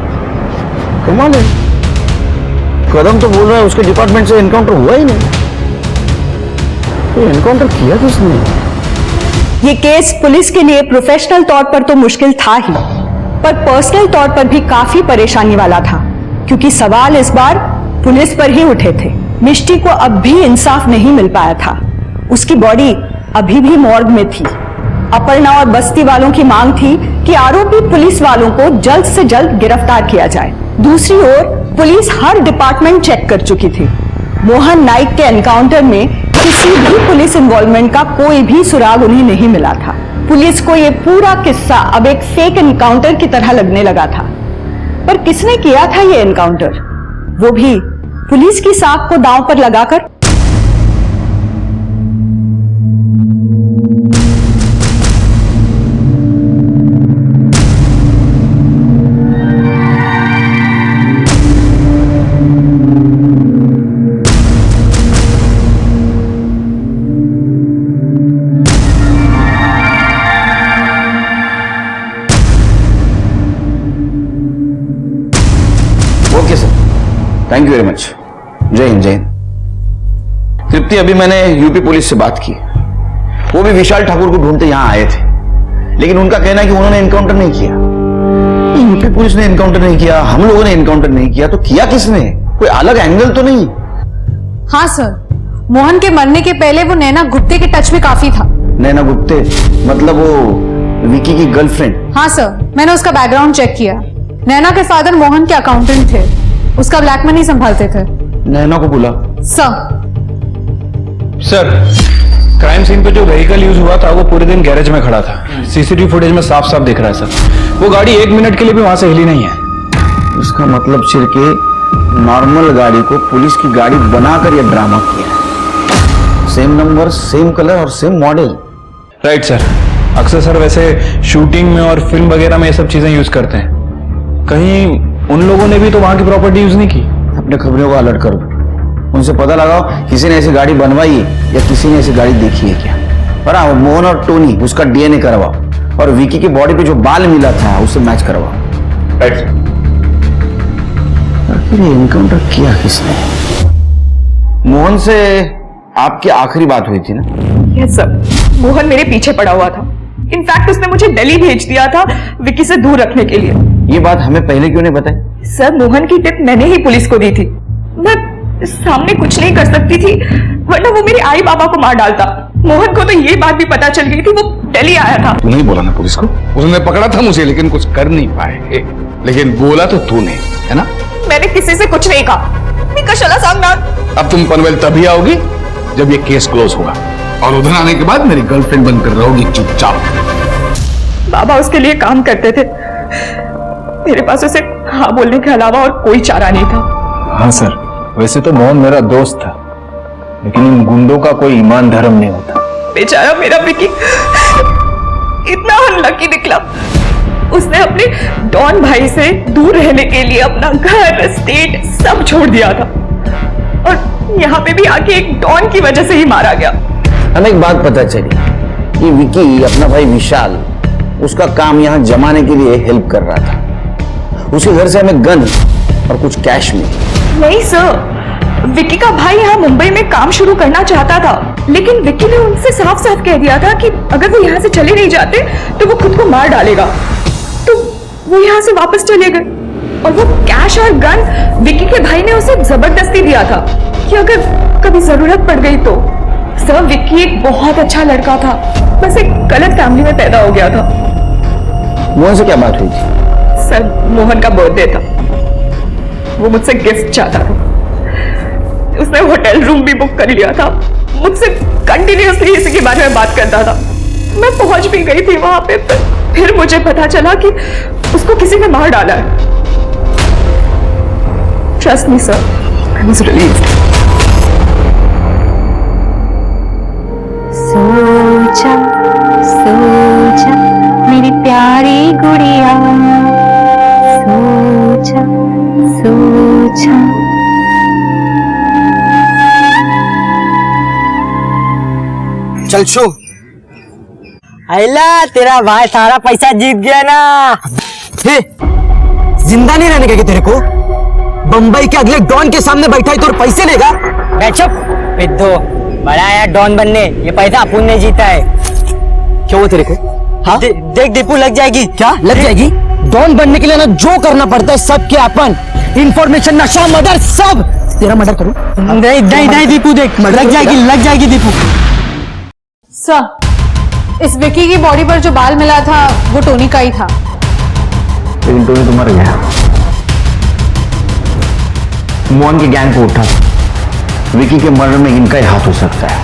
Speaker 5: कमाल है, कदम तो बोल रहा है उसके डिपार्टमेंट से एनकाउंटर हुआ ही नहीं। तो एनकाउंटर किया किसने?
Speaker 2: ये केस पुलिस के लिए प्रोफेशनल तौर पर तो मुश्किल था ही, पर पर्सनल तौर पर भी काफी परेशानी वाला था, क्योंकि सवाल इस बार पुलिस पर ही उठे थे। मिष्टी को अब भी इंसाफ नहीं मिल पाया था। उसकी बॉडी अभी भी मॉर्ग में थी। अपर्णा और बस्ती वालों की मांग थी कि आरोपी पुलिस वालों को जल्द से जल्द गिरफ्तार किया जाए। दूसरी ओर पुलिस हर डिपार्टमेंट चेक कर चुकी थी। मोहन नाइक के एनकाउंटर में किसी भी पुलिस इन्वॉल्वमेंट का कोई भी सुराग उन्हें नहीं मिला था। पुलिस को यह पूरा किस्सा अब एक फेक एनकाउंटर की तरह लगने लगा था। पर किसने किया था यह एनकाउंटर, वो भी पुलिस की साख को दांव पर लगाकर?
Speaker 5: Okay sir, thank you very much. जय हिंद, जय हिंद। तृप्ति, अभी मैंने यूपी पुलिस से बात की। वो भी विशाल ठाकुर को ढूंढते यहां आए थे, लेकिन उनका कहना है कि उन्होंने एनकाउंटर नहीं किया। यूपी पुलिस ने एनकाउंटर नहीं किया, हम लोगों ने एनकाउंटर नहीं किया, तो किया किसने? कोई अलग एंगल तो नहीं?
Speaker 7: हाँ सर, मोहन के मरने के पहले वो नैना गुप्ते के टच में काफी था।
Speaker 5: नैना गुप्ते मतलब वो विकी की गर्लफ्रेंड?
Speaker 7: हाँ सर, मैंने उसका बैकग्राउंड चेक किया। नैना के फादर मोहन के अकाउंटेंट थे, उसका ब्लैक मनी संभालते थे।
Speaker 5: नैना को बुला।
Speaker 10: सर, क्राइम सीन पे जो व्हीकल यूज हुआ था वो पूरे दिन गैरेज में खड़ा था। सीसीटीवी फुटेज में साफ साफ दिख रहा है सर, वो गाड़ी 1 मिनट के लिए भी वहां से हिली नहीं है।
Speaker 5: उसका मतलब के नॉर्मल गाड़ी को पुलिस की गाड़ी बनाकर यह ड्रामा किया है। सेम नंबर, सेम कलर और सेम मॉडल।
Speaker 10: राइट सर, अक्सर सर वैसे शूटिंग में और फिल्म वगैरह में ये सब चीजें यूज करते हैं। कहीं उन लोगों ने भी तो वहां की प्रॉपर्टी यूज नहीं की?
Speaker 5: अपने खबरों को अलर्ट करो, उनसे पता लगाओ किसी ने ऐसी गाड़ी बनवाई है या किसी ने ऐसी गाड़ी देखी है क्या। और हाँ, मोहन और टोनी उसका डीएनए करवाओ और विकी की बॉडी पे जो बाल मिला था उससे मैच करवाओ।
Speaker 10: Right sir.
Speaker 5: आखिर एनकाउंटर किया किसने? मोहन से आपकी आखिरी बात हुई थी ना?
Speaker 8: यस सर, मोहन मेरे पीछे पड़ा हुआ था। इनफैक्ट उसने मुझे दिल्ली भेज दिया था विकी से दूर रखने के लिए।
Speaker 5: ये बात हमें पहले क्यों नहीं बताई?
Speaker 8: सर, मोहन की टिप मैंने ही पुलिस को दी थी। मैं सामने कुछ नहीं कर सकती थी, वरना वो मेरे आई बाबा को मार डालता। मोहन को तो ये बात भी पता चल गई थी, वो दिल्ली आया था।
Speaker 4: तू नहीं बोला ना पुलिस को? उसने पकड़ा था मुझे, लेकिन कुछ कर नहीं पाए। लेकिन बोला तो तूने, है ना?
Speaker 8: मैंने किसी से कुछ नहीं कहा।
Speaker 4: अब तुम पनवेल तभी आओगी जब ये केस क्लोज होगा, और उधर आने के बाद मेरी गर्लफ्रेंड बनकर रहोगी चुपचाप।
Speaker 8: बाबा उसके लिए काम करते थे, मेरे पास उसे हाँ बोलने के अलावा और कोई चारा नहीं था।
Speaker 10: हाँ सर, वैसे तो मोहन मेरा दोस्त था,
Speaker 5: लेकिन इन गुंडों का कोई ईमान धर्म नहीं होता।
Speaker 8: बेचारा मेरा विकी इतना अनलकी निकला। उसने अपने डॉन भाई से दूर रहने के लिए अपना घर, स्टेट सब छोड़ दिया था और यहाँ पे भी आके एक डॉन की वजह से ही मारा गया।
Speaker 5: हमें एक बात पता चली कि विकी अपना भाई विशाल उसका काम यहाँ जमाने के लिए हेल्प कर रहा था। उसके घर से हमें गन और कुछ कैश मिली।
Speaker 8: नहीं सर, विकी का भाई यहाँ मुंबई में काम शुरू करना चाहता था, लेकिन विकी ने उनसे साफ साफ कह दिया था कि अगर वो यहाँ से चले नहीं जाते तो वो खुद को मार डालेगा। तो वो यहाँ से वापस चले गए और वो कैश और गन विकी के भाई ने उसे जबरदस्ती दिया था कि अगर कभी जरूरत पड़ गई तो। सर, विकी एक बहुत अच्छा लड़का था, बस एक गलत फैमिली में पैदा हो गया था।
Speaker 5: मोहन से क्या बात हुई थी?
Speaker 8: सर, मोहन का बर्थडे था, वो मुझसे गिफ्ट चाहता था। उसने होटल रूम भी बुक कर लिया था, मुझसे कंटिन्यूअसली इसी के बारे में बात करता था। मैं पहुंच भी गई थी वहां पे, फिर मुझे पता चला कि उसको किसी ने मार डाला है। Trust me sir, I was relieved.
Speaker 1: सोचा सोचा मेरी प्यारी गुड़िया, सोचा सोचा।
Speaker 12: चल शो।
Speaker 13: अला तेरा भाई सारा पैसा जीत गया ना।
Speaker 12: हे, जिंदा नहीं रहने का तेरे को? बंबई के अगले डॉन के सामने बैठा है तो पैसे लेगा?
Speaker 13: चुप पिद्दो, बड़ा आया डॉन बनने, ये पैसा अपन ने जीता है।
Speaker 12: क्यों हो तेरे को? हाँ?
Speaker 13: देख दीपू, लग जाएगी।
Speaker 12: क्या लग जाएगी? डॉन बनने के लिए ना जो करना पड़ता है सब के अपन, इंफॉर्मेशन, नशा, मर्डर सब। तेरा मर्डर करूं?
Speaker 13: नहीं नहीं नहीं दीपू, देख लग जाएगी दीपू।
Speaker 7: सर, इस विकी की बॉडी पर जो बाल मिला था वो टोनी का ही था।
Speaker 5: लेकिन टोनी तो मर गया। मोहन की गैंग को उठा, विकी के मर्डर में इनका ही हाथ हो सकता है।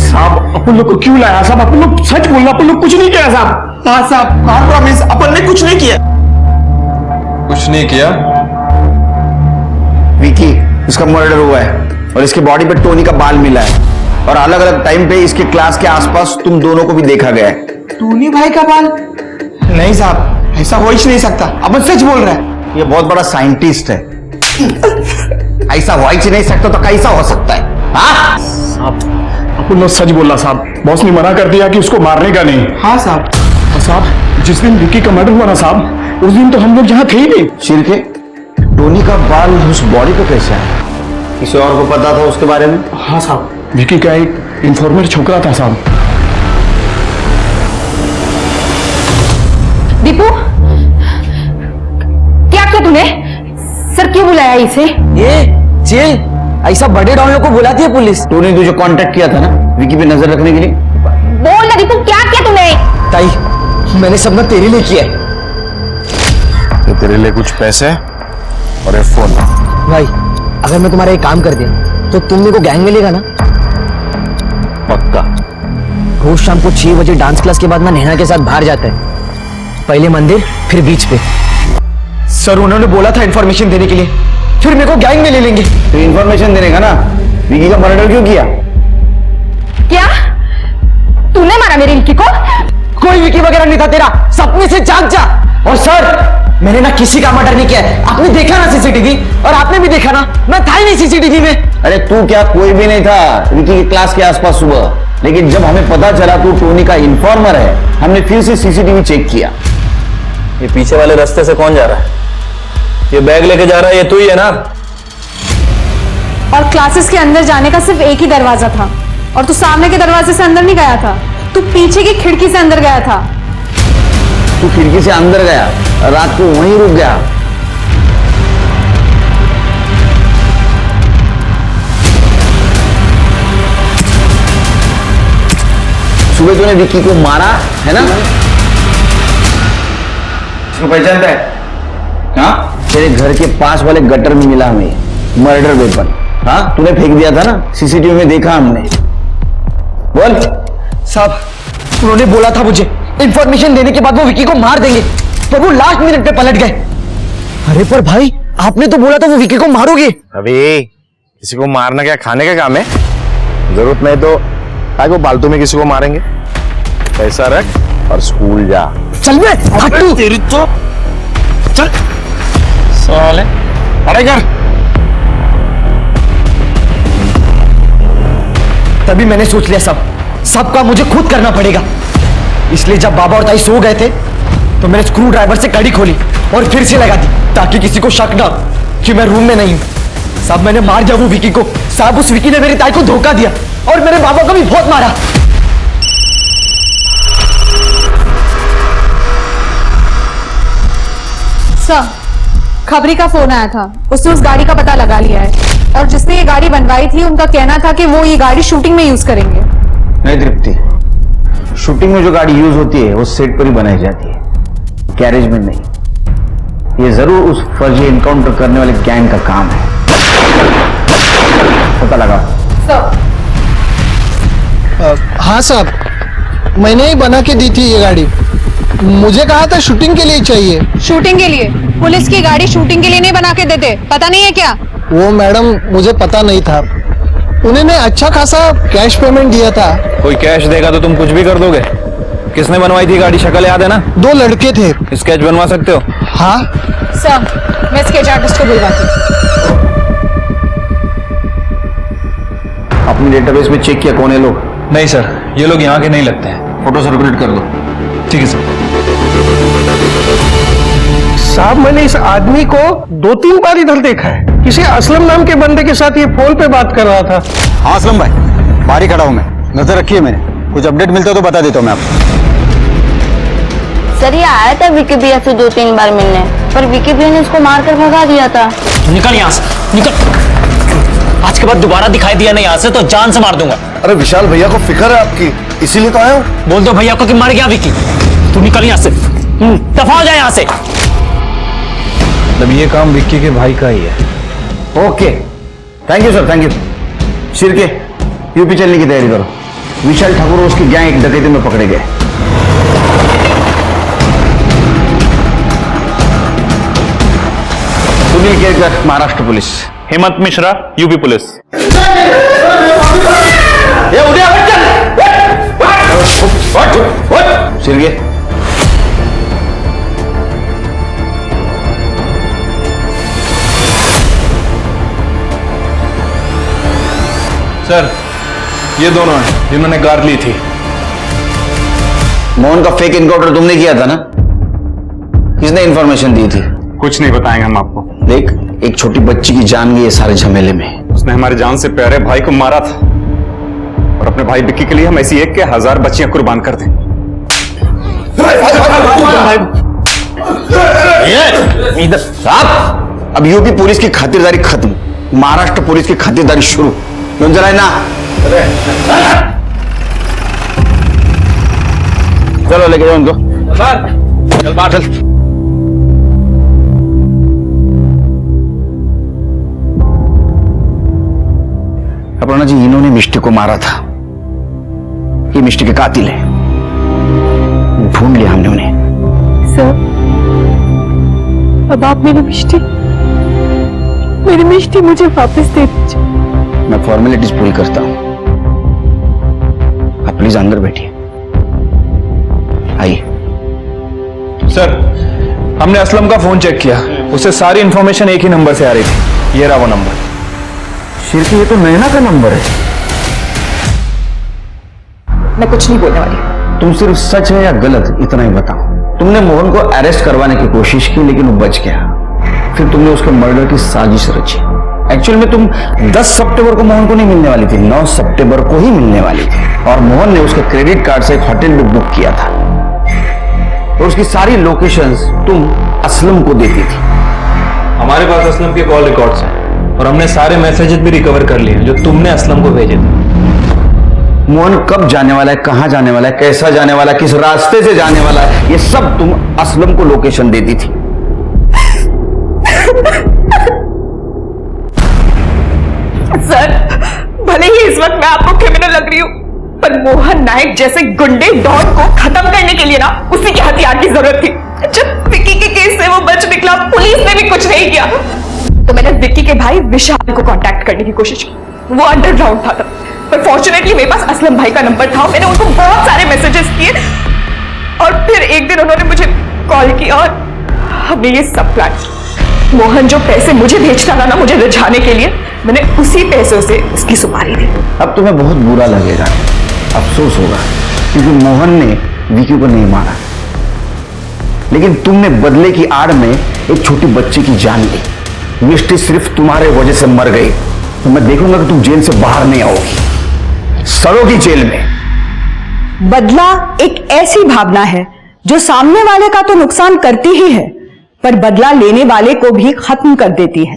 Speaker 6: साहब, अपन लोग को क्यों लाया साहब? अपन लोग सच बोलना, अपन लोग कुछ नहीं किया साहब।
Speaker 12: हाँ साहब, हाँ प्रॉमिस, अपन ने कुछ नहीं किया।
Speaker 4: कुछ नहीं किया?
Speaker 5: विकी, उसका मर्डर हुआ है और इसके बॉडी पे टोनी का बाल मिला है और अलग अलग टाइम पे इसके क्लास के आसपास तुम दोनों को भी देखा गया है।
Speaker 12: टोनी भाई का बाल? नहीं साहब, ऐसा हो ही नहीं सकता। अपन सच बोल रहा है।
Speaker 5: ये बहुत बड़ा साइंटिस्ट है। ऐसा हो ही नहीं सकता तो कैसा हो सकता है? हाँ
Speaker 6: साहब, अपन लोग सच बोला साहब। बॉस ने मना कर दिया कि उसको मारने का नहीं।
Speaker 12: हाँ साहब।
Speaker 6: और साहब, जिस दिन विकी का मर्डर हुआ ना साहब, उस दिन तो हम लोग यहाँ थे ही नहीं।
Speaker 5: शिरके, टोनी का बाल उस बॉडी पे कैसे आया? किसी और को पता था उसके बारे में?
Speaker 6: हाँ साहब, विकी का एक इन्फॉर्मर छोकरा था साहब।
Speaker 8: दीपू, क्या किया तूने? सर, क्यों बुलाया इसे?
Speaker 12: ये चिल, ऐसा बड़े डॉन लोग को बुलाती है पुलिस।
Speaker 5: तूने तुझे कांटेक्ट किया था ना विकी पे नजर रखने के लिए?
Speaker 8: बोल ना दीपू, क्या किया तूने?
Speaker 12: ताई, मैंने सब ना तेरे लिए किया है।
Speaker 6: तो तेरे लिए कुछ पैसे और एक फोन।
Speaker 12: भाई, अगर मैं तुम्हारा एक काम कर दिया तो तुम मेरे को गैंग में लेगा ना?
Speaker 5: पक्का।
Speaker 12: रोज शाम को 6 बजे डांस क्लास के बाद ना नेहा के साथ बाहर जाता है। पहले मंदिर, फिर बीच पे। सर, उन्होंने बोला था इन्फॉर्मेशन देने के लिए, फिर मेरे को गैंग में ले लेंगे।
Speaker 5: तो इन्फॉर्मेशन देने का ना, विकी का मर्डर क्यों किया?
Speaker 8: क्या तूने मारा मेरे विकी को?
Speaker 12: कोई विकी वगैरह नहीं था, तेरा सपने से जाग जा। और सर, मैंने ना किसी का मर्डर नहीं किया है। आपने देखा ना सीसीटीवी, और आपने भी देखा ना, मैं था ही नहीं सीसीटीवी में।
Speaker 5: अरे तू क्या, कोई भी नहीं था विकी की क्लास के आसपास सुबह। लेकिन जब हमें पता चला तू टोनी का इन्फॉर्मर है, हमने फिर से सीसीटीवी चेक किया।
Speaker 9: ये पीछे वाले रास्ते से कौन जा रहा है? ये बैग लेके जा रहा है, ये तू ही है ना?
Speaker 7: और क्लासेस के अंदर जाने का सिर्फ एक ही दरवाजा था, और तू सामने के दरवाजे से अंदर नहीं गया था, तू पीछे की खिड़की से अंदर गया था।
Speaker 5: तू खिड़की से अंदर गया, रात को वहीं रुक गया। सुबह तूने विक्की को मारा है ना? इसको पहचानता है? हाँ, तेरे घर के पास वाले गटर में मिला हमें मर्डर वेपन। हाँ, तूने फेंक दिया था ना, सीसीटीवी में देखा हमने। बोल।
Speaker 12: साहब, उन्होंने बोला था मुझे इंफॉर्मेशन देने के बाद वो विकी को मार देंगे, पर वो लास्ट मिनट पे पलट गए। अरे पर भाई, आपने तो बोला था वो विकी को मारोगे।
Speaker 5: अबे
Speaker 6: किसी को मारना क्या खाने का काम है? जरूरत नहीं तो काय को फालतू में किसी को मारेंगे। पैसा रख और स्कूल जा।
Speaker 11: चल बे हट्टू
Speaker 6: तेरी तो चल साले अरे कर।
Speaker 12: तभी मैंने सोच लिया सब काम मुझे खुद करना पड़ेगा। इसलिए जब बाबा और ताई सो गए थे तो मैंने स्क्रू ड्राइवर से कड़ी खोली और फिर से लगा दी ताकि किसी को शक ना कि मैं रूम में नहीं हूं। साहब मैंने मार दिया वो विकी को। साहब उस विकी ने मेरी ताई को धोखा दिया और मेरे बाबा को भी बहुत मारा।
Speaker 7: सर, खबरी का फोन आया था, उसने उस गाड़ी का पता लगा लिया है और जिसने ये गाड़ी बनवाई थी उनका कहना था कि वो ये गाड़ी शूटिंग में यूज करेंगे।
Speaker 5: नहीं तृप्ति, शूटिंग में जो गाड़ी यूज होती है वो सेट पर ही बनाई जाती है, गैरेज में नहीं। ये जरूर उस फर्जी एनकाउंटर करने वाले गैंग का काम है। पता लगा
Speaker 11: हाँ साहब, मैंने ही बना के दी थी ये गाड़ी। मुझे कहा था शूटिंग के लिए चाहिए।
Speaker 7: शूटिंग के लिए? पुलिस की गाड़ी शूटिंग के लिए नहीं बना के देते, पता नहीं है क्या?
Speaker 11: वो मैडम मुझे पता नहीं था, उन्होंने अच्छा खासा कैश पेमेंट दिया था।
Speaker 10: कोई कैश देगा तो तुम कुछ भी कर दोगे। किसने बनवाई थी गाड़ी, शक्ल याद है ना?
Speaker 11: 2 लड़के थे।
Speaker 10: स्केच बनवा सकते हो?
Speaker 11: हाँ
Speaker 7: सर, मैं स्केच आर्टिस्ट को बुलवाती हूं।
Speaker 5: अपने डेटाबेस में चेक किया कौन है लोग?
Speaker 10: नहीं सर, ये लोग यहाँ के नहीं लगते हैं।
Speaker 5: फोटो सर्कुलेट कर दो।
Speaker 10: ठीक है सर।
Speaker 11: साहब मैंने इस आदमी को 2-3 बार इधर देखा है। किसी असलम नाम के बंदे के साथ ये फोन पे बात कर रहा था।
Speaker 5: हाँ असलम भाई, बाहर ही खड़ा हूं मैं, नजर रखिए मैंने। कुछ अपडेट मिलता है तो बता देता हूं मैं आपको।
Speaker 1: सर ये आया था विकी भैया से 2-3 बार मिलने, पर विकी भैया ने उसको मारकर भगा दिया था।
Speaker 9: निकल यहाँ से, निकल। आज के बाद दोबारा दिखाई दिया नहीं यहाँ से तो जान से मार दूंगा।
Speaker 6: अरे विशाल भैया को फिक्र है आपकी, इसीलिए तो आया हूँ।
Speaker 9: बोल दो भैया को कि मर गया विकी। तू निकल यहाँ से, दफा हो जाए यहाँ से।
Speaker 10: मतलब ये काम विक्की के भाई का ही है।
Speaker 5: Okay, thank you sir, thank you. Shirke, UP चलने की तैयारी करो। विशाल ठाकुर और उसकी गैंग एक डकैती में पकड़े गए। Sunil Kerkar, Maharashtra police.
Speaker 10: Hemant Mishra, UP police.
Speaker 5: Shirke,
Speaker 10: sir, ये दोनों हैं जिन्होंने कार ली थी।
Speaker 5: मोहन का फेक एनकाउंटर तुमने किया था ना? किसने इंफॉर्मेशन दी थी?
Speaker 10: कुछ नहीं बताएंगे हम आपको।
Speaker 5: देख, एक छोटी बच्ची की जान गई है सारे झमेले में।
Speaker 10: उसने हमारे जान से प्यारे भाई को मारा था और अपने भाई विक्की के लिए हम ऐसी एक के 1000 बच्चियां कुर्बान कर दें।
Speaker 5: साहब, अब यूपी पुलिस की खातिरदारी खत्म, महाराष्ट्र पुलिस की खातिरदारी शुरू। क्यों जलाए ना? चलो लेके जाओ उनको।
Speaker 10: चल बाहर चल।
Speaker 5: अपर्णा जी, इन्होंने मिष्टी को मारा था। ये मिष्टी के कातिल है। ढूंढ लिया हमने उन्हें।
Speaker 13: सर, अब आप मेरी मिष्टी मुझे वापस दे दीजिए।
Speaker 5: मैं फॉर्मेलिटीज पूरी करता हूं, आप प्लीज अंदर बैठिए। आइए।
Speaker 10: सर, हमने असलम का फोन चेक किया, उसे सारी इंफॉर्मेशन एक ही नंबर से आ रही थी। ये रहा वो नंबर।
Speaker 5: शिरकी, ये तो नैना का नंबर है।
Speaker 8: मैं कुछ नहीं बोलने वाली।
Speaker 5: तुम सिर्फ सच है या गलत इतना ही बताओ। तुमने मोहन को अरेस्ट करवाने की कोशिश की लेकिन वो बच गया। फिर तुमने उसके मर्डर की साजिश रची। एक्चुअल में तुम 10 सितंबर को मोहन को नहीं मिलने वाली थी, 9 सितंबर को ही मिलने वाली थी। और मोहन ने उसके क्रेडिट कार्ड से एक होटल भी बुक किया था और उसकी सारी लोकेशंस तुम असलम को देती थी।
Speaker 10: हमारे पास असलम के कॉल रिकॉर्ड्स हैं और हमने सारे मैसेजेस भी रिकवर कर लिए जो तुमने असलम को भेजे थे।
Speaker 5: मोहन कब जाने वाला है, कहां जाने वाला है, कैसा जाने वाला है, किस रास्ते से जाने वाला है, ये सब तुम असलम को लोकेशन देती थी।
Speaker 8: सर, भले ही इस वक्त मैं आपको क्रिमिनल लग रही हूँ, पर मोहन नायक जैसे गुंडे डॉन को खत्म करने के लिए ना उसी के हथियार की जरूरत थी। जब विकी के केस से वो बच निकला, पुलिस ने भी कुछ नहीं किया। तो मैंने विक्की के भाई विशाल को कांटेक्ट करने की कोशिश की। वो अंडरग्राउंड था तब, पर फॉर्चुनेटली मेरे पास असलम भाई का नंबर था। मैंने उनको बहुत सारे मैसेजेस किए और फिर एक दिन उन्होंने मुझे कॉल किया और हमने ये सब प्लान किया। मोहन जो पैसे मुझे भेजता था ना मुझे रिझाने के लिए, मैंने उसी पैसों से उसकी सुपारी दी।
Speaker 5: अब तुम्हें बहुत बुरा लगेगा, अफसोस होगा, क्योंकि मोहन ने विकी को नहीं मारा, लेकिन तुमने बदले की आड़ में एक छोटी बच्ची की जान ली। मिष्टी सिर्फ तुम्हारे वजह से मर गई, तो मैं देखूंगा कि तुम जेल से बाहर नहीं आओगी, सड़ोगी जेल में।
Speaker 2: बदला एक ऐसी भावना है जो सामने वाले का तो नुकसान करती ही है, पर बदला लेने वाले को भी खत्म कर देती है।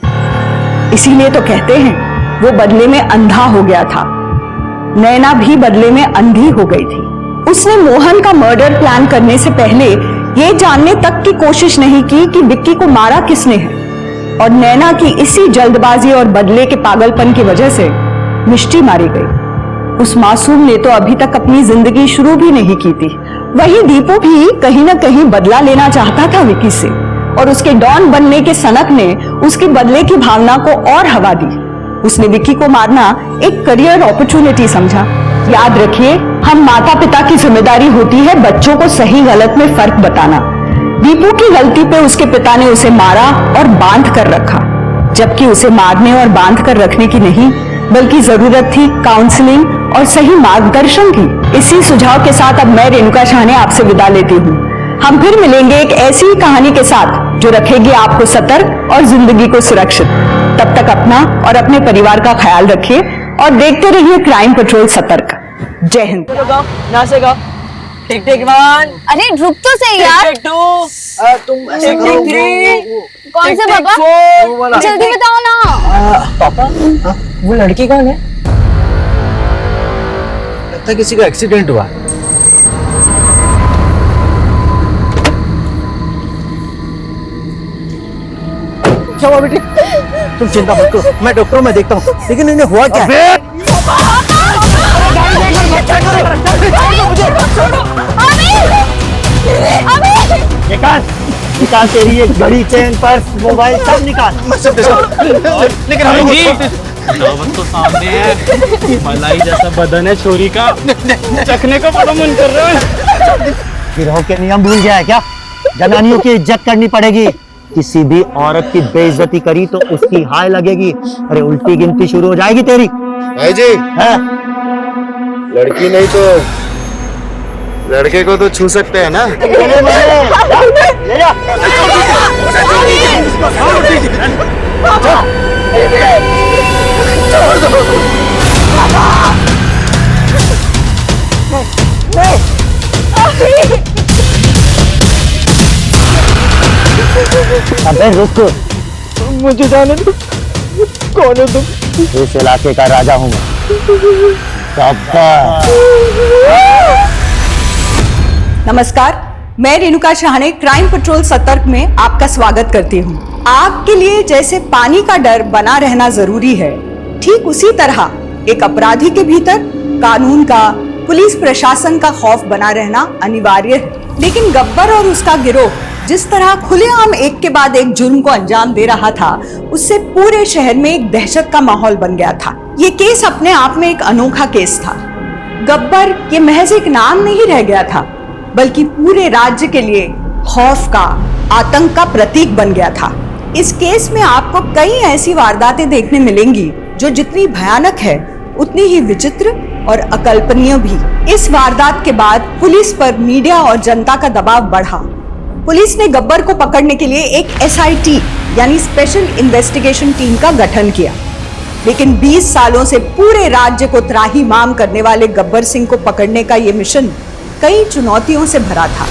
Speaker 2: इसीलिए तो कहते हैं वो बदले में अंधा हो गया था। नैना भी बदले में अंधी हो गई थी। उसने मोहन का मर्डर प्लान करने से पहले ये जानने तक की कोशिश नहीं की कि विक्की को मारा किसने है, और नैना की इसी जल्दबाजी और बदले के पागलपन की वजह से मिष्टी मारी गई। उस मासूम ने तो अभी तक अपनी जिंदगी शुरू भी नहीं की थी। वही दीपू भी कहीं ना कहीं बदला लेना चाहता था विक्की से, और उसके डॉन बनने के सनक ने उसकी बदले की भावना को और हवा दी। उसने विक्की को मारना एक करियर अपॉर्चुनिटी समझा। याद रखिए, हम माता पिता की जिम्मेदारी होती है बच्चों को सही गलत में फर्क बताना। दीपू की गलती पे उसके पिता ने उसे मारा और बांध कर रखा, जबकि उसे मारने और बांध कर रखने की नहीं, बल्कि जरूरत थी काउंसलिंग और सही मार्गदर्शन की। इसी सुझाव के साथ अब मैं रेणुका शाहने आपसे विदा लेती हूँ। हम फिर मिलेंगे एक ऐसी ही कहानी के साथ जो रखेगी आपको सतर्क और जिंदगी को सुरक्षित। तब तक अपना और अपने परिवार का ख्याल रखिए और देखते रहिए क्राइम पेट्रोल सतर्क। जय हिंद।
Speaker 13: यहाँ से गाओ। टिक टिक वन।
Speaker 1: अरे रुक तो सही यार।
Speaker 13: Tick two. तुम टिक टिक थ्री।
Speaker 1: कौन से पापा? जल्दी बताओ ना।
Speaker 12: पापा, वो लड़की कौन है? लगता है किसी का एक्सीडेंट हुआ। क्या हुआ बेटी? तुम चिंता मत करो, मैं डॉक्टर में देखता हूँ, लेकिन इन्हें हुआ क्या है? निकाल तेरी ये घड़ी, चेन, पर्स, मोबाइल सब निकाल। लेकिन हम
Speaker 9: तो सामने है, मलाई जैसा बदन है छोरी का, चखने का बड़ा मन कर रहा है।
Speaker 12: गिरोह के नियम भूल गया है क्या? जनानियों की इज्जत करनी पड़ेगी। किसी भी औरत की बेइज्जती करी तो उसकी हाय लगेगी। अरे उल्टी गिनती शुरू हो जाएगी तेरी।
Speaker 6: भाई जी,
Speaker 12: है?
Speaker 6: लड़की नहीं तो लड़के को तो छू सकते हैं ना?
Speaker 12: ले जा। अबे रुक,
Speaker 13: मुझे जाने दो। कौन हो तुम?
Speaker 12: इस इलाके का राजा हूँ मैं।
Speaker 2: नमस्कार, मैं रेणुका शाहने क्राइम पेट्रोल सतर्क में आपका स्वागत करती हूँ। आपके लिए जैसे पानी का डर बना रहना जरूरी है, ठीक उसी तरह एक अपराधी के भीतर कानून का, पुलिस प्रशासन का खौफ बना रहना अनिवार्य है। लेकिन गब्बर और उसका गिरोह जिस तरह खुलेआम एक के बाद एक जुर्म को अंजाम दे रहा था, उससे पूरे शहर में एक दहशत का माहौल बन गया था। ये केस अपने आप में एक अनोखा केस था। गब्बर ये महज एक नाम नहीं रह गया था, बल्कि पूरे राज्य के लिए खौफ का, आतंक का प्रतीक बन गया था। इस केस में आपको कई ऐसी वारदातें देखने मिलेंगी जो जितनी भयानक है उतनी ही विचित्र और अकल्पनीय भी। इस वारदात के बाद पुलिस पर मीडिया और जनता का दबाव बढ़ा। पुलिस ने गब्बर को पकड़ने के लिए एक SIT यानी स्पेशल इन्वेस्टिगेशन टीम का गठन किया। लेकिन 20 सालों से पूरे राज्य को त्राहिमाम करने वाले गब्बर सिंह को पकड़ने का ये मिशन कई चुनौतियों से भरा था।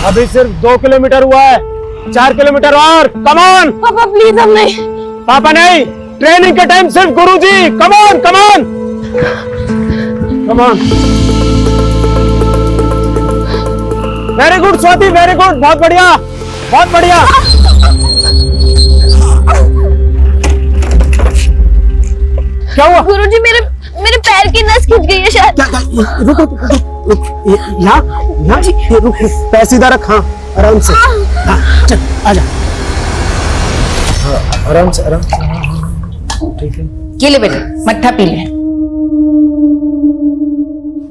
Speaker 12: अभी सिर्फ 2 किलोमीटर हुआ है, 4 किलोमीटर और। कम ऑन
Speaker 1: पापा प्लीज, हम नहीं।
Speaker 12: पापा नहीं, ट्रेनिंग का टाइम सिर्फ गुरुजी। Come on come on come on. Very good Swati, very good, बहुत बढ़िया बहुत बढ़िया। क्या हुआ?
Speaker 1: गुरुजी, मेरे पैर की नस खिंच गई है शायद।
Speaker 11: रुक रुक रुक, यहाँ यहाँ रुक रुक, पैर सीधा रख। हाँ आराम से, हाँ चल आजा, हाँ आराम से आराम से, ठीक है।
Speaker 8: ये ले बेटा, मट्ठा पी ले।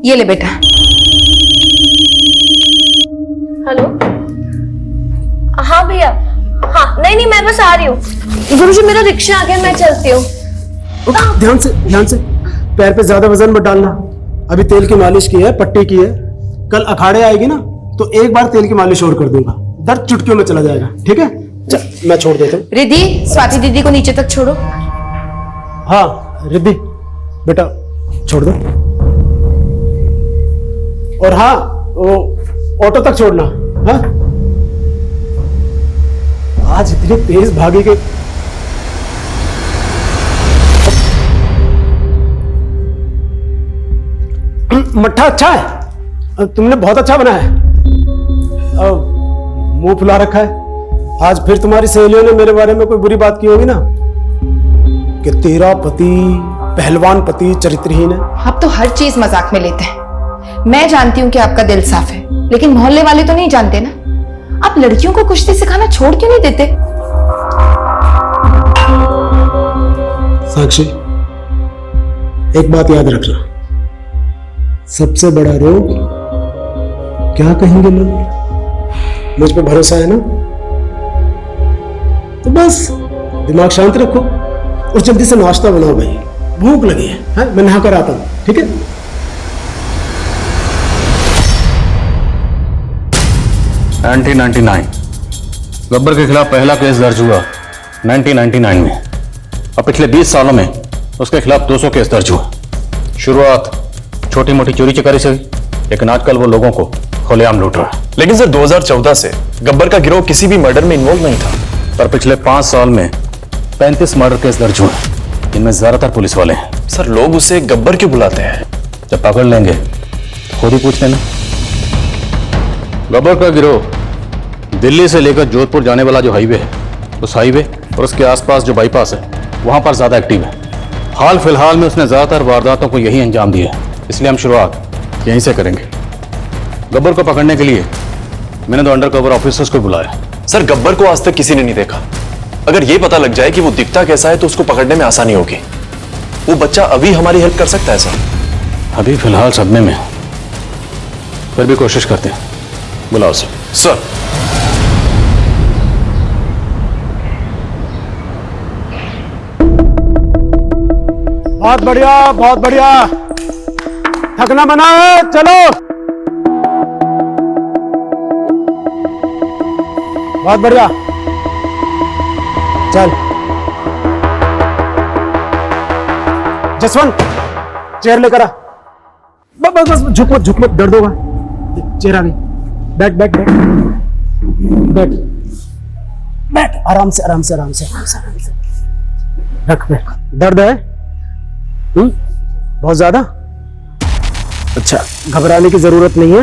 Speaker 8: ये ले बेटा।
Speaker 1: हेलो, हाँ भैया, हाँ नहीं नहीं मैं बस आ रही हूँ। गुरुजी मेरा रिक्शा आ गया, मैं चलती हूँ।
Speaker 11: ध्यान से, पैर पे ज्यादा वजन मत डालना। अभी तेल की मालिश की है, पट्टी की है, कल अखाड़े आएगी ना तो एक बार तेल की मालिश और कर दूंगा, दर्द चुटकियों में चला जाएगा, ठीक है? चल मैं छोड़ देता हूँ।
Speaker 8: रिद्धि, स्वाति दीदी को नीचे तक छोड़ो।
Speaker 11: हाँ रिद्धि बेटा छोड़ दो, और हाँ वो ऑटो तक छोड़ना। हाँ आज इतनी तेज भागी के मट्ठा अच्छा है, तुमने बहुत अच्छा बनाया है। मुंह फुला रखा है। आज फिर तुम्हारी सहेलियों ने मेरे बारे में कोई बुरी बात की होगी ना कि तेरा पति पहलवान पति चरित्रहीन है।
Speaker 8: आप तो हर चीज मजाक में लेते हैं। मैं जानती हूँ कि आपका दिल साफ है, लेकिन मोहल्ले वाले तो नहीं जानते ना। आप लड़कियों को कुश्ती सिखाना छोड़ क्यों नहीं देते?
Speaker 11: साक्षी, एक बात याद रखना, सबसे बड़ा रोग क्या कहेंगे लोग। मुझ पे भरोसा है ना? तो बस दिमाग शांत रखो और जल्दी से नाश्ता बनाओ भाई, भूख लगी है? मैं नहा कर आता हूं, ठीक है?
Speaker 6: एंटी 99 गब्बर के खिलाफ पहला केस दर्ज हुआ 1999 में, और पिछले 20 सालों में उसके खिलाफ 200 केस दर्ज हुआ। शुरुआत छोटी मोटी चोरी चकारी से हुई, लेकिन आजकल वो लोगों को खुलेआम लूट रहा है।
Speaker 14: लेकिन सर 2014 से गब्बर का गिरोह किसी भी मर्डर में इन्वॉल्व नहीं था।
Speaker 6: पर पिछले 5 साल में 35 मर्डर केस दर्ज हुए, इनमें ज्यादातर पुलिस वाले हैं।
Speaker 14: सर लोग उसे गब्बर क्यों बुलाते हैं?
Speaker 6: जब पकड़ लेंगे तो खुद ही पूछ लेना। गब्बर का गिरोह दिल्ली से लेकर जोधपुर जाने वाला जो हाईवे है, उस हाईवे और उसके आसपास जो बाईपास है, वहां पर ज्यादा एक्टिव है। हाल फिलहाल में उसने ज्यादातर वारदातों को यही अंजाम दिया है, इसलिए हम शुरुआत यहीं से करेंगे। गब्बर को पकड़ने के लिए मैंने तो अंडरकवर ऑफिसर्स को बुलाया।
Speaker 14: सर गब्बर को आज तक किसी ने नहीं देखा। अगर यह पता लग जाए कि वो दिखता कैसा है तो उसको पकड़ने में आसानी होगी। वो बच्चा अभी हमारी हेल्प कर सकता है सर।
Speaker 6: अभी फिलहाल सदमे में, फिर भी कोशिश करते हैं। बुलाओ सर।
Speaker 11: बहुत बढ़िया, बहुत बढ़िया, थकना मना है, चलो। बहुत बढ़िया, चल। जसवंत चेयर लेकर आ। बस बस झुक मत, दर्द होगा। चेयर आ गई, बैठ बैठ बैठ बैठ बैठ, आराम से आराम से आराम से आराम से आराम से रख। दर्द है बहुत ज्यादा? अच्छा, घबराने की जरूरत नहीं है।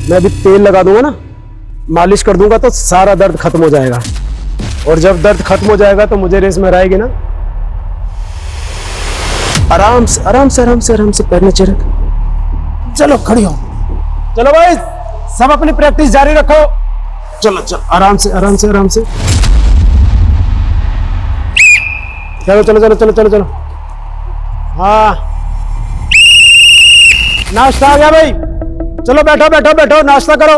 Speaker 11: मैं अभी तेल लगा दूंगा ना, मालिश कर दूंगा तो सारा दर्द खत्म हो जाएगा। और जब दर्द खत्म हो जाएगा तो मुझे रेस में आएगी ना। आराम से आराम से आराम से आराम से पैर नीचे रख। चलो खड़ी हो, चलो भाई सब अपनी प्रैक्टिस जारी रखो। चलो चलो, आराम से आराम से आराम से, चलो चलो चलो चलो चलो चलो। हाँ नाश्ता आ गया भाई, चलो बैठो बैठो बैठो, नाश्ता करो।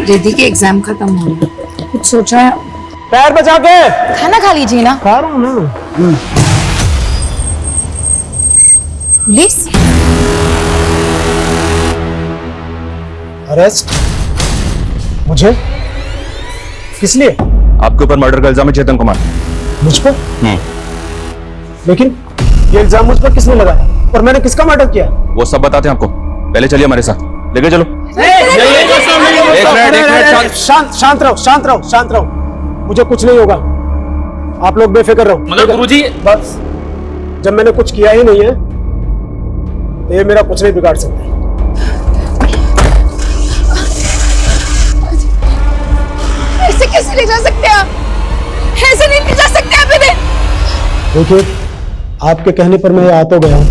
Speaker 8: रिद्धि के एग्जाम खत्म हो गए, कुछ सोचा है?
Speaker 11: पैर बचा के
Speaker 8: खाना खा लीजिए ना।
Speaker 11: खा रहा हूं ना।
Speaker 8: प्लीज।
Speaker 11: अरेस्ट? मुझे? किस लिए?
Speaker 6: आपके ऊपर मर्डर का इल्जाम है चेतन कुमार।
Speaker 11: मुझ पर? लेकिन ये इल्जाम मुझ पर किसने लगाया और मैंने किसका मर्डर किया?
Speaker 6: वो सब बताते हैं आपको, पहले चलिए हमारे साथ, लेके चलो।
Speaker 11: शांत रहो शांत रहो शांत रहो, मुझे कुछ नहीं होगा, आप लोग बेफिक्र रहो।
Speaker 14: मगर गुरुजी,
Speaker 11: बस जब मैंने कुछ किया ही नहीं है तो ये मेरा कुछ नहीं बिगाड़ सकते।
Speaker 8: ऐसे कैसे ले जा सकते हैं आप? ऐसे नहीं ले जा सकते आप इन्हें।
Speaker 11: देखिए, आपके कहने पर मैं यहाँ आ तो गया हूँ,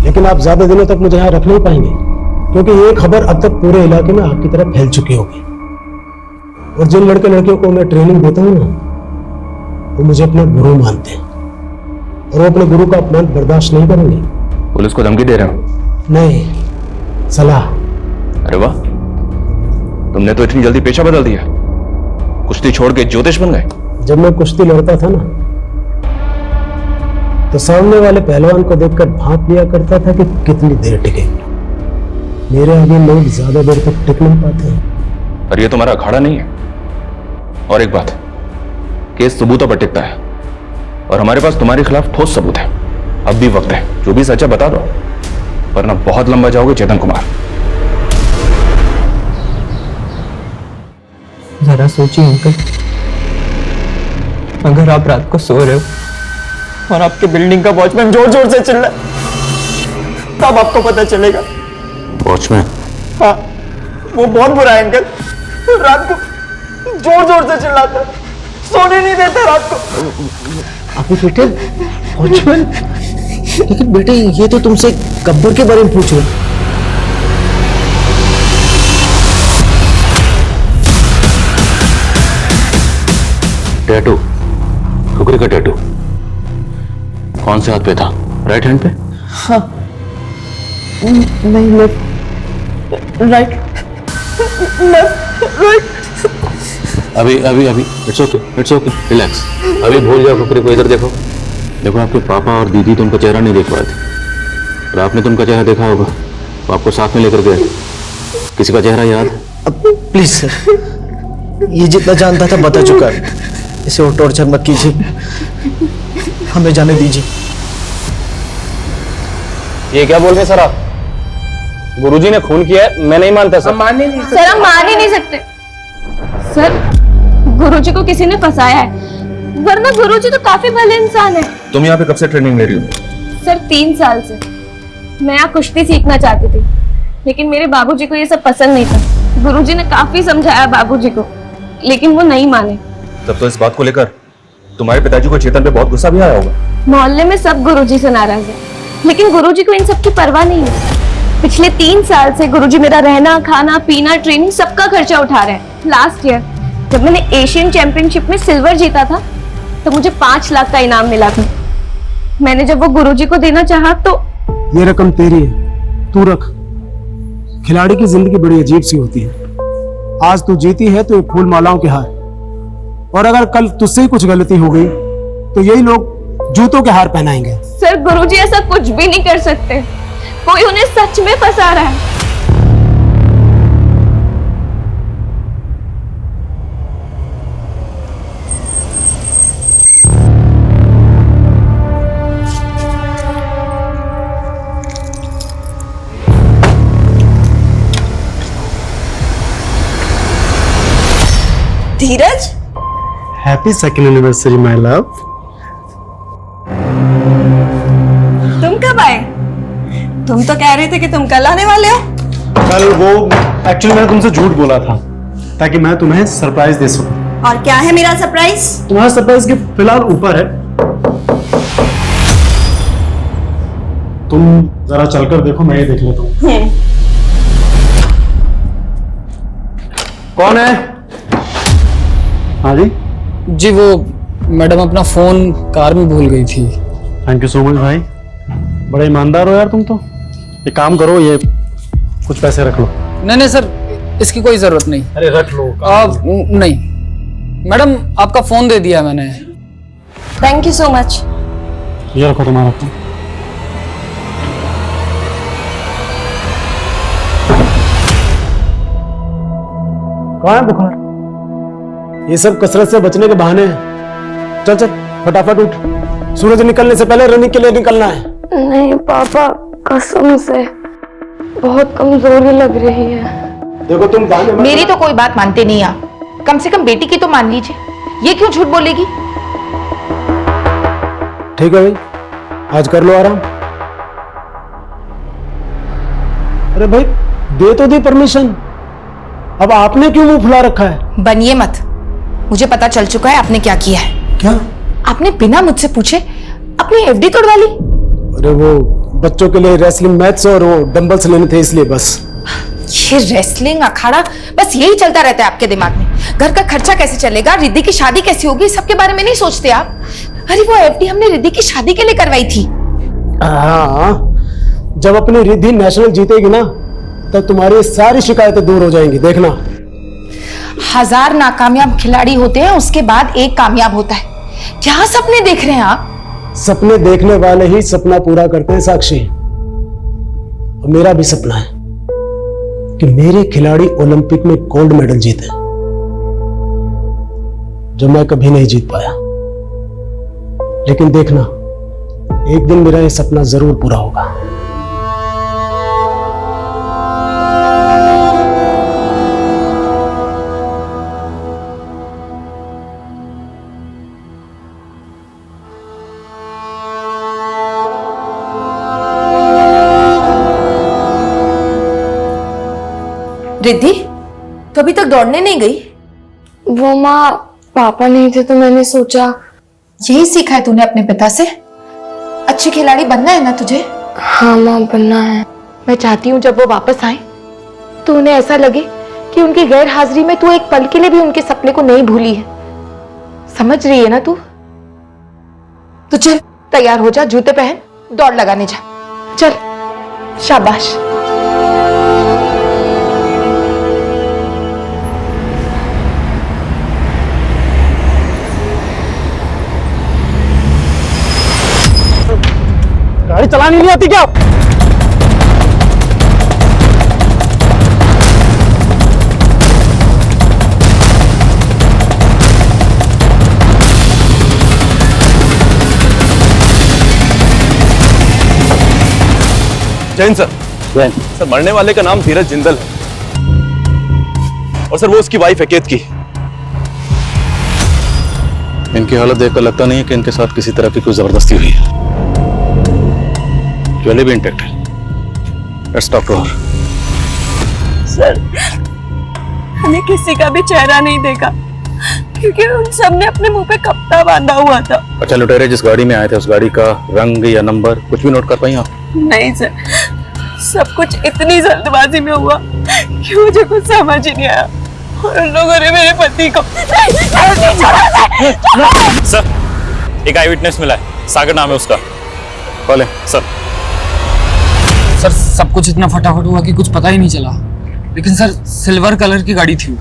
Speaker 11: लेकिन आप ज्यादा दिनों तक मुझे यहाँ रख नहीं पाएंगे, क्योंकि ये खबर अब तक पूरे इलाके में आपकी तरफ फैल चुकी होगी। और जिन लड़के लड़कियों को मैं ट्रेनिंग देता हूँ ना, वो मुझे अपना गुरु मानते हैं, और वो अपने गुरु का अपमान बर्दाश्त नहीं करेंगे।
Speaker 14: पुलिस को धमकी दे रहे हो?
Speaker 11: नहीं, सलाह।
Speaker 14: अरे वाह, तुमने तो इतनी जल्दी पेशा बदल दिया, कुश्ती छोड़ के ज्योतिष बन गए।
Speaker 11: जब मैं कुश्ती लड़ता था ना, तो सामने वाले पहलवान को देखकर भांप लिया करता था कि कितनी देर टिके। मेरे आगे लोग ज्यादा देर तक टिक नहीं पाते हैं।
Speaker 14: पर ये तुम्हारा अखाड़ा नहीं है। और एक बात, केस सबूतों पर टिकता है, और हमारे पास तुम्हारे खिलाफ ठोस सबूत है। अब भी वक्त है, जो भी सच है बता दो, वरना बहुत लंबा जाओगे चेतन कुमार।
Speaker 15: जरा सोचिए अंकल, अगर आप रात को सो रहे हो और आपके बिल्डिंग का वॉचमैन जोर जोर से चिल्ला, तब आपको पता चलेगा।
Speaker 14: वॉचमैन?
Speaker 15: हाँ, वो बहुत बुरा है अंकल। रात को जोर जोर से चिल्लाता है, सोने नहीं देता रात को।
Speaker 11: अभी बेटे वॉचमैन? लेकिन बेटे, ये तो तुमसे गब्बर के बारे में पूछ रहे।
Speaker 6: टैटू, ठुकरी का टैटू कौन से हाथ पे था? राइट हैंड पे?
Speaker 15: हाँ, नहीं, लेफ्ट, राइट, राइट।
Speaker 6: अभी अभी अभी इट्स ओके, रिलैक्स। अभी भूल जाओ ठुकरी को, इधर देखो। देखो, आपके पापा और दीदी तुमका चेहरा नहीं देख पाए थे, और आपने तुमका चेहरा देखा होगा तो आपको साथ में लेकर गए। किसी का चेहरा याद?
Speaker 12: प्लीज सर, ये जितना जानता था बता चुका है, इसे और टॉर्चर मत कीजिए, हमें जाने दीजिए।
Speaker 6: ये क्या बोल रहे सर आप? गुरुजी ने खून किया है, मैं नहीं मानता सर।
Speaker 8: सर, हम मान ही नहीं सकते सर। गुरुजी को किसी ने फंसाया है, वरना गुरुजी तो काफी भले इंसान है।
Speaker 14: तुम यहाँ पे कब से ट्रेनिंग ले रही हो?
Speaker 8: सर, 3 साल से मैं यहाँ कुश्ती सीखना चाहती थी, लेकिन मेरे बाबूजी को ये सब पसंद नहीं था। गुरुजी ने काफी समझाया बाबूजी को, लेकिन वो नहीं माने।
Speaker 14: तब तो इस बात को लेकर तुम्हारे पिताजी को चेतन पे बहुत गुस्सा भी आया होगा।
Speaker 8: मोहल्ले में सब गुरुजी से नाराज है, लेकिन गुरुजी को इन सब की परवाह नहीं है। पिछले 3 साल से गुरुजी मेरा रहना, खाना, पीना, ट्रेनिंग सबका खर्चा उठा रहे हैं। लास्ट ईयर जब मैंने एशियन चैंपियनशिप में सिल्वर जीता था, तो मुझे 5 लाख का इनाम मिला था। मैंने जब वो गुरुजी को देना चाहा तो
Speaker 11: ये रकम तेरी है, तू रख। खिलाड़ी की जिंदगी बड़ी अजीब सी होती है। आज तू जीती है तो ये फूल मालाओं के हार, और अगर कल तुझसे ही कुछ गलती हो गई तो यही लोग जूतों के हार पहनाएंगे।
Speaker 8: सर, गुरुजी ऐसा कुछ भी नहीं कर सकते, कोई उन्हें सच में फंसा रहा है। Dheeraj,
Speaker 11: happy second anniversary my love.
Speaker 8: तुम कब आए? तुम तो कह रहे थे कि तुम कल आने वाले हो।
Speaker 11: कल वो एक्चुअली मैंने तुमसे झूठ बोला था ताकि मैं तुम्हें सरप्राइज दे सकूं।
Speaker 8: और क्या है मेरा सरप्राइज?
Speaker 11: तुम्हारा सरप्राइज गिफ्ट फिलहाल ऊपर है, तुम जरा चलकर देखो, मैं ये देख लेता हूँ।
Speaker 15: कौन है?
Speaker 11: हाँ जी
Speaker 15: जी, वो मैडम अपना फोन कार में भूल गई थी।
Speaker 11: थैंक यू सो मच भाई, बड़े ईमानदार हो यार तुम तो। एक काम करो, ये कुछ पैसे रख लो।
Speaker 15: नहीं सर, इसकी कोई जरूरत नहीं।
Speaker 11: अरे रख लो।
Speaker 15: नहीं मैडम, आपका फोन दे दिया मैंने।
Speaker 8: Thank you so much.
Speaker 11: ये रखो तुम्हारा फोन। कहाँ है बुखार? ये सब कसरत से बचने के बहाने हैं। चल चल फटाफट उठ, सूरज निकलने से पहले रनिंग के लिए निकलना है।
Speaker 1: नहीं पापा, कसम से बहुत कमजोरी लग रही है।
Speaker 11: देखो तुम
Speaker 16: मेरी तो कोई बात मानते नहीं आप, कम से कम बेटी की तो मान लीजिए। ये क्यों झूठ बोलेगी?
Speaker 11: ठीक है भाई, आज कर लो आराम। अरे भाई दे तो दी परमिशन, अब आपने क्यों मुंह फुला रखा है?
Speaker 16: बनिए मत, मुझे पता चल चुका है आपने क्या किया है।
Speaker 11: क्या?
Speaker 16: आपने बिना मुझसे पूछे अपनी एफडी तोड़वा ली।
Speaker 11: अरे वो बच्चों के लिए रेसलिंग मैच और वो डंबल्स लेने थे इसलिए बस।
Speaker 16: ये रेसलिंग अखाड़ा बस यही चलता रहता है आपके दिमाग में। घर का खर्चा कैसे चलेगा, रिद्धि की शादी कैसी होगी, सबके बारे में नहीं सोचते आप। अरे वो एफडी हमने रिद्धि की शादी के लिए करवाई थी।
Speaker 11: हाँ, जब अपनी रिद्धि नेशनल जीतेगी ना तब तुम्हारी सारी शिकायतें दूर हो जाएंगी, देखना।
Speaker 16: 1000 नाकामयाब खिलाड़ी होते हैं, उसके बाद एक कामयाब होता है। क्या सपने देख रहे हैं आप?
Speaker 11: सपने देखने वाले ही सपना पूरा करते हैं साक्षी। और मेरा भी सपना है कि मेरे खिलाड़ी ओलंपिक में गोल्ड मेडल जीते, जो मैं कभी नहीं जीत पाया। लेकिन देखना, एक दिन मेरा यह सपना जरूर पूरा होगा।
Speaker 16: रिद्धि, तो अभी तक दौड़ने नहीं गई?
Speaker 17: वो माँ, पापा नहीं थे तो मैंने सोचा।
Speaker 16: यही सीखा है तूने अपने पिता से? अच्छी खिलाड़ी बनना है ना तुझे?
Speaker 17: हाँ माँ, बनना है।
Speaker 16: मैं चाहती हूँ जब वो वापस आए तो उन्हें ऐसा लगे कि उनकी गैर हाजिरी में तू एक पल के लिए भी उनके सपने को नहीं भूली है। समझ रही है ना तू? तो चल तैयार हो जा, जूते पहन, दौड़ लगाने जा। चल, शाबाश।
Speaker 11: गाड़ी चलानी नहीं आती क्या?
Speaker 14: जैन सर। सर, मरने वाले का नाम धीरज जिंदल है और सर वो उसकी वाइफ है केत की।
Speaker 6: इनकी हालत देखकर लगता नहीं है कि इनके साथ किसी तरह की कोई जबरदस्ती हुई है। ज्वेलरी भी इंटैक्ट है। Let's talk to her.
Speaker 8: Sir, हमें किसी का भी चेहरा नहीं देखा क्योंकि उन सब ने अपने मुंह पे कपड़ा बांधा हुआ था।
Speaker 6: अच्छा, लुटेरे जिस गाड़ी में आए थे उस गाड़ी का रंग या नंबर कुछ भी नोट कर पाई आप?
Speaker 8: नहीं सर, सब कुछ इतनी जल्दबाजी में हुआ कि मुझे कुछ समझ ही नहीं आया और उन लोगों ने मेरे पति को
Speaker 6: सर, एक आई विटनेस मिला है, सागर नाम है उसका। बोले सर।
Speaker 18: सर, सब कुछ इतना फटाफट हुआ कि कुछ पता ही नहीं चला। लेकिन सर, सिल्वर कलर की गाड़ी थी।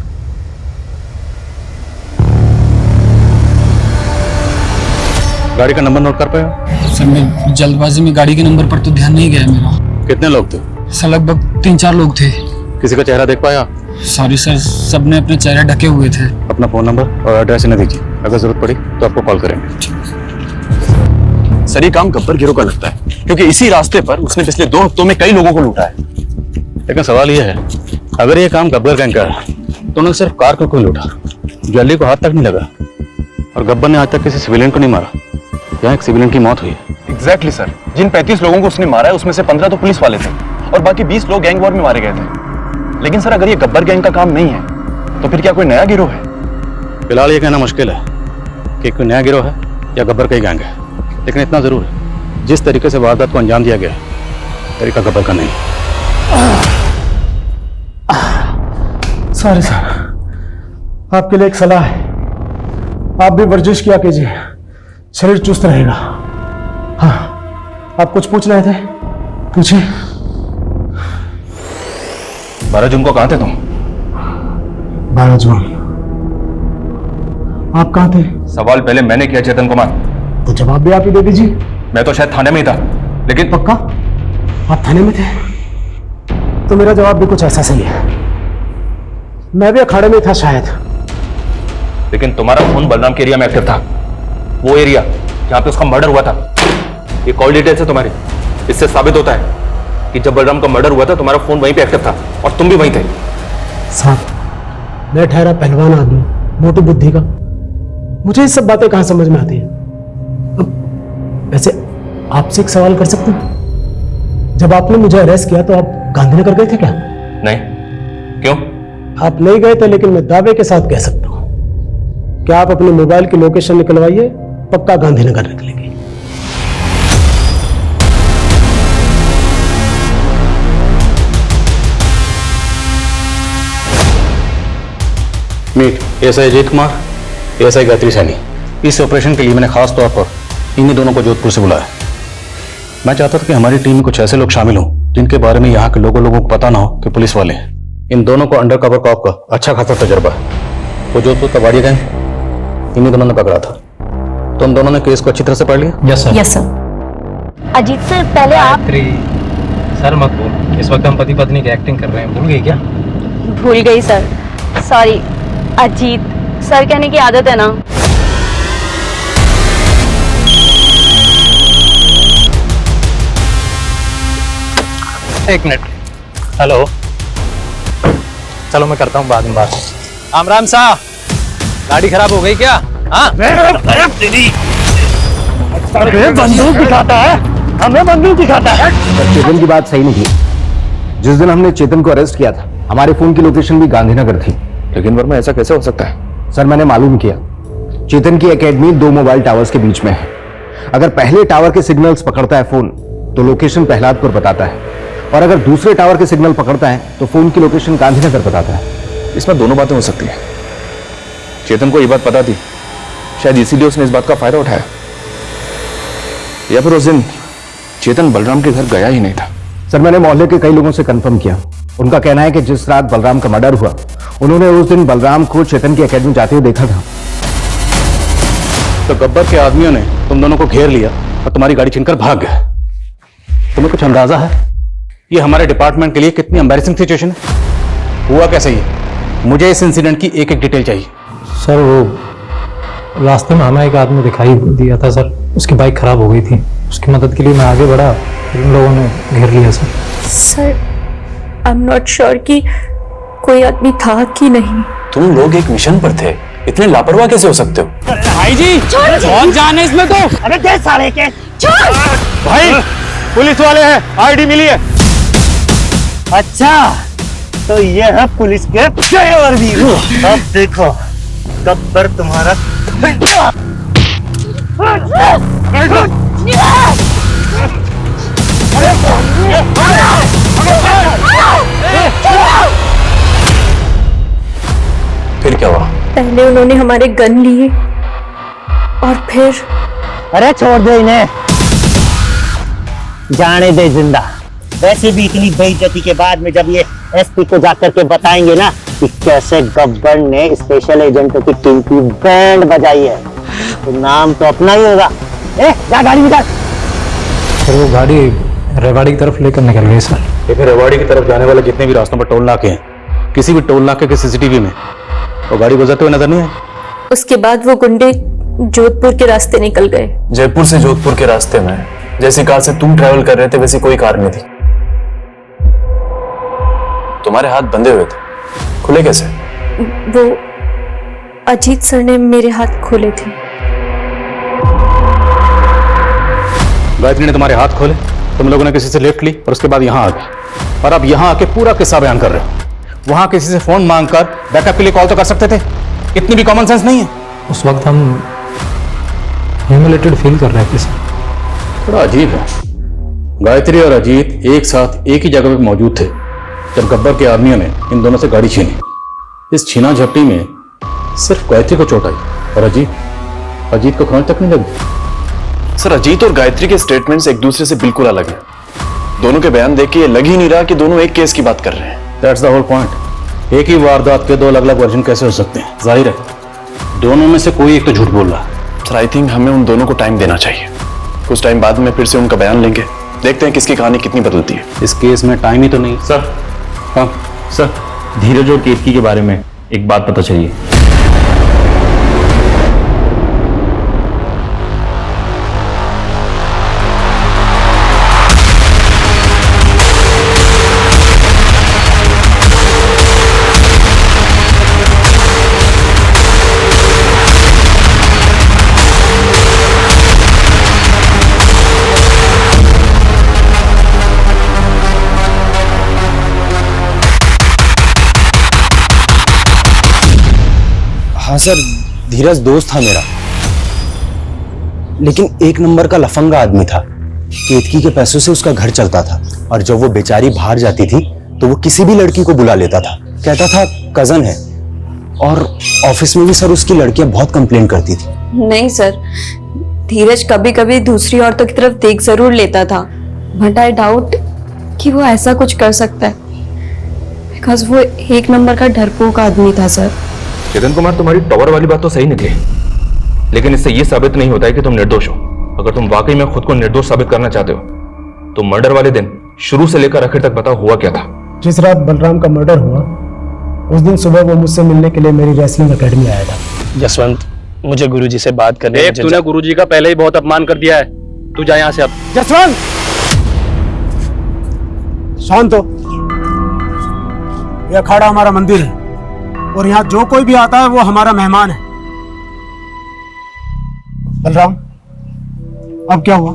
Speaker 6: गाड़ी का नंबर नोट कर पाए?
Speaker 18: सर, मैं जल्दबाजी में गाड़ी के नंबर पर तो ध्यान नहीं गया मेरा।
Speaker 6: कितने लोग थे?
Speaker 18: सर, लगभग 3-4 लोग थे।
Speaker 6: किसी का चेहरा देख पाया?
Speaker 18: सॉरी सर, सबने अपने चेहरे ढके हुए थे।
Speaker 6: अपना फोन नंबर और एड्रेस इन्हें दीजिए, अगर जरूरत पड़ी तो आपको कॉल करेंगे।
Speaker 14: सर, ये काम गब्बर गिरोह का लगता है क्योंकि इसी रास्ते पर उसने पिछले 2 हफ्तों में कई लोगों को लूटा है।
Speaker 6: लेकिन सवाल यह है, अगर ये काम गब्बर गैंग का है तो उन्होंने सिर्फ कार को क्यों लूटा? ज्वेलरी को हाथ तक नहीं लगा और गब्बर ने आज तक किसी सिविलियन को नहीं मारा। यहाँ एक सिविलियन की मौत हुई है।
Speaker 14: एग्जैक्टली सर, जिन 35 लोगों को उसने मारा है उसमें से 15 तो पुलिस वाले थे और बाकी 20 लोग गैंग वॉर में मारे गए थे। लेकिन सर, अगर ये गब्बर गैंग का काम नहीं है तो फिर क्या कोई नया गिरोह है?
Speaker 6: फिलहाल ये कहना मुश्किल है कि कोई नया गिरोह है या गब्बर का ही गैंग है। लेकिन इतना जरूर है, जिस तरीके से वारदात को अंजाम दिया गया तरीका गब्बर का नहीं।
Speaker 11: सॉरी सर, आपके लिए एक सलाह है, आप भी वर्जिश किया कीजिए, शरीर चुस्त रहेगा। हाँ, आप कुछ पूछ रहे थे, पूछिए।
Speaker 14: 12 जून को कहां थे तुम?
Speaker 11: 12 जून आप कहां थे?
Speaker 14: सवाल पहले मैंने किया चेतन कुमार,
Speaker 11: तो जवाब भी आप ही दे दीजिए।
Speaker 14: मैं तो शायद थाने में ही था। लेकिन
Speaker 11: पक्का आप थाने में थे? तो मेरा जवाब भी कुछ ऐसा सही है, मैं भी अखाड़े में था शायद।
Speaker 14: लेकिन तुम्हारा फोन बलराम के एरिया में एक्टिव था, वो एरिया जहां पे उसका मर्डर हुआ था। ये कॉल डिटेल्स है तुम्हारी, इससे साबित होता है कि जब बलराम का मर्डर हुआ था तुम्हारा फोन वहीं पे एक्टिव था और तुम भी वहीं थे।
Speaker 11: साहब, मैं ठहरा पहलवान आदमी, मोटी बुद्धि का, मुझे ये सब बातें कहां समझ में आती हैं। वैसे आपसे एक सवाल कर सकता हूं? जब आपने मुझे अरेस्ट किया तो आप गांधीनगर गए थे क्या?
Speaker 14: नहीं। क्यों?
Speaker 11: आप नहीं गए थे, लेकिन मैं दावे के साथ कह सकता हूं कि आप अपने मोबाइल की लोकेशन निकलवाइए, पक्का गांधीनगर निकलेगी।
Speaker 6: Meet SI Ajit Kumar, SI Gayatri Saini. इस ऑपरेशन के लिए मैंने खास तौर पर इन्हीं दोनों को जोधपुर से बुलाया। मैं चाहता था कि हमारी टीम में कुछ ऐसे लोग शामिल हों जिनके बारे में यहाँ के लोगों को पता ना हो कि पुलिस वाले हैं। इन दोनों को अंडर कवर कॉप का अच्छा खासा तजर्बा है। वो जोधपुर का वाड़ी गैंग इन्हीं दोनों ने पकड़ा था। तुम दोनों ने केस को अच्छी तरह से पढ़ लिया?
Speaker 9: Yes sir.
Speaker 1: Yes sir. Ajit sir, पहले आप।
Speaker 10: सर मत बोल, इस वक्त हम पति पत्नी की एक्टिंग कर रहे हैं, भूल गई क्या?
Speaker 13: भूल गई सर, सॉरी। अजीत सर कहने की आदत है ना।
Speaker 10: एक मिनट। हेलो, चलो मैं करता हूँ बाद में बात। राम राम साहब, गाड़ी खराब हो गई क्या? हाँ
Speaker 15: बंदूक दिखाता है, हमें बंदूक दिखाता है।
Speaker 5: चेतन की बात सही नहीं थी। जिस दिन हमने चेतन को अरेस्ट किया था, हमारे फोन की लोकेशन भी गांधीनगर थी।
Speaker 14: लेकिन वर्मा ऐसा कैसे हो सकता है?
Speaker 5: सर, मैंने मालूम किया, चेतन की एकेडमी 2 मोबाइल टावर्स के बीच में है। अगर पहले टावर के सिग्नल्स पकड़ता है फोन, तो लोकेशन प्रहलादपुर बताता है, और अगर दूसरे टावर के सिग्नल पकड़ता है तो फोन की लोकेशन गांधीनगर बताता है।
Speaker 14: इसमें दोनों बातें हो सकती हैं। चेतन को ये बात पता थी, शायद इसीलिए उसने इस बात का फायदा उठाया, या फिर उस दिन चेतन बलराम के घर गया ही नहीं था।
Speaker 5: सर, मैंने मोहल्ले के कई लोगों से कंफर्म किया। उनका कहना है कि जिस रात बलराम का मर्डर हुआ, उन्होंने उस दिन बलराम को चेतन की एकेडमी जाते हुए देखा था।
Speaker 6: तो गब्बर के आदमियों ने तुम दोनों को घेर लिया और तुम्हारी गाड़ी छीनकर भाग गए। तुम्हें कुछ अंदाजा है ये हमारे डिपार्टमेंट के लिए कितनी एम्बैरेसिंग सिचुएशन है? हुआ कैसे ये? मुझे इस इंसिडेंट की एक एक डिटेल चाहिए।
Speaker 10: सर, वो रास्ते में हमें एक आदमी दिखाई दिया था सर, उसकी बाइक खराब हो गई थी। उसकी मदद के लिए मैं आगे बढ़ा, इन लोगों ने घेर लिया sir.
Speaker 19: Sir, I am not sure कि कोई आदमी था कि नहीं।
Speaker 14: तुम लोग एक मिशन पर थे, इतने लापरवाह कैसे हो सकते हो?
Speaker 18: भाई जी, बहुत जान है इसमें तो।
Speaker 15: अरे दे साले के।
Speaker 3: भाई, पुलिस वाले हैं, आईडी मिली है।
Speaker 15: अच्छा, तो ये है पुलिस के ड्राइवर भी। अब देखो गब्बर तुम्हारा।
Speaker 14: फिर क्या हुआ?
Speaker 19: पहले उन्होंने हमारे गन लिए और फिर।
Speaker 15: अरे छोड़ दे इन्हें, जाने दे जिंदा। वैसे भी इतनी बेइज्जती के बाद में जब ये एसपी को जाकर के बताएंगे ना कि कैसे गब्बर ने स्पेशल एजेंटों की टीम की बैंड बजाई है, तो नाम तो अपना ही होगा। जा गाड़ी निकाल।
Speaker 10: सर, वो गाड़ी रेवाड़ी की तरफ लेकर निकल गई सर।
Speaker 6: लेकिन रेवाड़ी की तरफ जाने वाले जितने भी रास्तों पर टोल नाके हैं, किसी भी टोल नाके के सीसीटीवी में वो गाड़ी गुजरते हुए नजर नहीं आई।
Speaker 19: उसके बाद वो गुंडे जोधपुर के रास्ते निकल गए।
Speaker 14: जयपुर से जोधपुर के रास्ते में जैसी कार से तुम ट्रैवल कर रहे थे वैसी कोई कार नहीं थी। तुम्हारे हाथ बंधे हुए थे, खुले कैसे?
Speaker 19: वो अजीत सर ने मेरे हाथ खोले थे।
Speaker 6: गायत्री ने तुम्हारे हाथ खोले, तुम लोगों ने किसी से लिफ्ट ली और उसके बाद यहाँ आ गए, और अब यहाँ आके पूरा किस्सा बयान कर रहे हो। वहां किसी से फोन मांगकर बैकअप के लिए कॉल तो कर सकते थे, इतनी भी कॉमन सेंस नहीं है।
Speaker 10: उस वक्त हम ह्यूमिलेटेड फील कर रहे थे सर।
Speaker 6: थोड़ा अजीब है, गायत्री और अजीत एक साथ एक ही जगह पे मौजूद थे जब गब्बर के आदमियों ने इन दोनों से गाड़ी छीनी। इस छीना झपटी में सिर्फ गायत्री को चोट आई और अजीत को खरोंच तक नहीं लगी।
Speaker 14: सर, अजीत और गायत्री के स्टेटमेंट्स एक दूसरे से बिल्कुल अलग हैं। दोनों के बयान देख के ये लग ही नहीं रहा कि दोनों एक केस की बात कर रहे हैं।
Speaker 6: That's the whole point. एक ही वारदात के 2 अलग-अलग वर्जन कैसे हो सकते हैं? जाहिर है दोनों में से कोई एक तो झूठ बोल रहा है।
Speaker 14: सर, आई थिंक हमें उन दोनों को टाइम देना चाहिए। कुछ टाइम बाद में फिर से उनका बयान लेंगे, देखते हैं किसकी कहानी कितनी बदलती है।
Speaker 6: इस केस में टाइम ही तो नहीं।
Speaker 14: सर,
Speaker 6: हाँ
Speaker 12: सर, धीरज और केतकी के बारे में एक बात पता चली।
Speaker 15: हाँ सर,
Speaker 12: धीरज दोस्त था मेरा, लेकिन एक नंबर का लफंगा आदमी था। केतकी के पैसों से उसका घर चलता था, और जब वो बेचारी बाहर जाती थी तो वो किसी भी लड़की को बुला लेता था, कहता था कजन है। और ऑफिस में भी सर उसकी लड़कियां बहुत कंप्लेन करती थी।
Speaker 19: नहीं सर, धीरज कभी कभी दूसरी औरतों की तरफ देख जरूर लेता था, बट आई डाउट कि वो ऐसा कुछ कर सकता है, बिकॉज वो एक नंबर का डरपोक आदमी था सर।
Speaker 14: चेतन कुमार, तुम्हारी टॉवर वाली बात तो सही निकली, लेकिन इससे यह साबित नहीं होता है कि तुम निर्दोष हो। अगर तुम वाकई में खुद को निर्दोष साबित करना चाहते हो तो मर्डर वाले दिन शुरू से लेकर आखिर तक बताओ हुआ क्या था।
Speaker 11: जिस रात बलराम का मर्डर हुआ उस दिन सुबह वो मुझसे मिलने के लिए मेरी रेसलिंग एकेडमी आया था।
Speaker 9: जसवंत, मुझे गुरुजी से बात करनी है।
Speaker 20: तूने गुरुजी का पहले ही बहुत अपमान कर दिया है, तू जा यहाँ से अब।
Speaker 11: जसवंत, शांत हो। यह अखाड़ा हमारा मंदिर है और यहाँ जो कोई भी आता है वो हमारा मेहमान है। बलराम, अब क्या हुआ?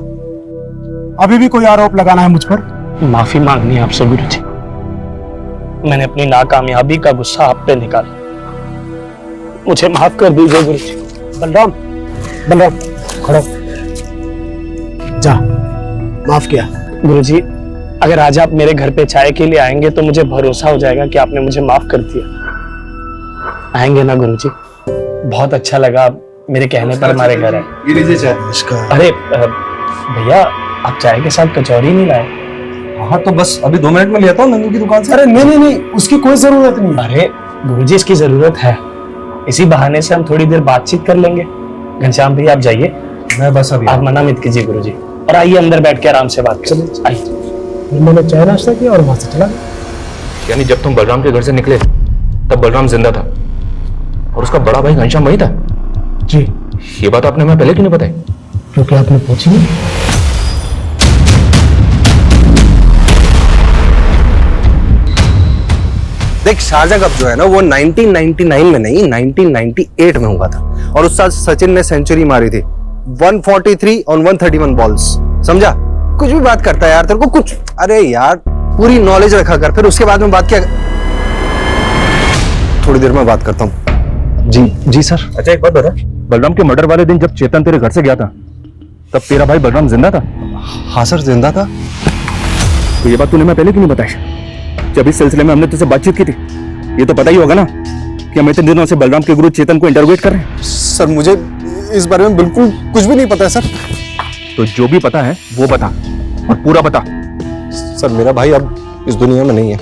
Speaker 11: अभी भी कोई आरोप लगाना है मुझ पर?
Speaker 9: माफी मांगनी है आपसे गुरुजी। मैंने अपनी नाकामयाबी का गुस्सा आप पे निकाला, मुझे माफ कर दीजिए गुरुजी।
Speaker 11: बलराम, बलराम खड़ो, जा, माफ किया।
Speaker 9: गुरुजी, अगर आज आप मेरे घर पे चाय के लिए आएंगे तो मुझे भरोसा हो जाएगा कि आपने मुझे माफ कर दिया। आएंगे ना गुरुजी? बहुत अच्छा लगा मेरे कहने पर हमारे घर आए।
Speaker 11: ये लीजिए चाय।
Speaker 9: अरे भैया, आप चाय के साथ कचौरी नहीं लाए?
Speaker 12: हाँ तो बस अभी 2 मिनट में ले आता हूँ नंदू की दुकान से।
Speaker 11: अरे नहीं, उसकी कोई जरूरत नहीं।
Speaker 9: अरे गुरुजी, इसकी जरूरत है। इसी बहाने से हम थोड़ी देर बातचीत कर लेंगे। घनश्याम भैया आप जाइए,
Speaker 12: मैं बस अभी।
Speaker 9: आप मना मत कीजिए गुरुजी, और आइए अंदर बैठ के आराम से बात करें। आइए।
Speaker 11: मैंने चाय नाश्ता किया और वहां से चला गया।
Speaker 14: यानी जब तुम बलराम के घर से निकले तब बलराम जिंदा था और उसका बड़ा भाई घनश्याम वही था?
Speaker 11: जी।
Speaker 14: ये बात आपने हमें पहले क्यों नहीं बताई?
Speaker 11: क्योंकि आपने पूछी नहीं।
Speaker 12: देख, शारजा कप जो है ना वो 1999 में नहीं 1998 में हुआ था, और उस साल सचिन ने सेंचुरी मारी थी 143 ऑन 131 बॉल्स। समझा? कुछ भी बात करता है यार, तेरे को कुछ, अरे यार पूरी नॉलेज रखा कर, फिर उसके बाद में बात क्या। थोड़ी देर में बात करता हूँ। जी सर।
Speaker 14: अच्छा एक बात बता, बलराम के मर्डर वाले दिन जब चेतन तेरे घर से गया था तब तेरा भाई बलराम जिंदा था?
Speaker 12: हाँ सर, जिंदा था।
Speaker 14: तो ये बात तूने मैं पहले क्यों नहीं बताई? जब इस सिलसिले में हमने तुझसे बातचीत की थी, ये तो पता ही होगा ना कि हम इतने दिनों से बलराम के गुरु चेतन को इंटरोगेट कर रहे हैं।
Speaker 12: सर मुझे इस बारे में बिल्कुल कुछ भी नहीं पता है सर।
Speaker 14: तो जो भी पता है वो बता, और पूरा बता।
Speaker 12: सर मेरा भाई अब इस दुनिया में नहीं है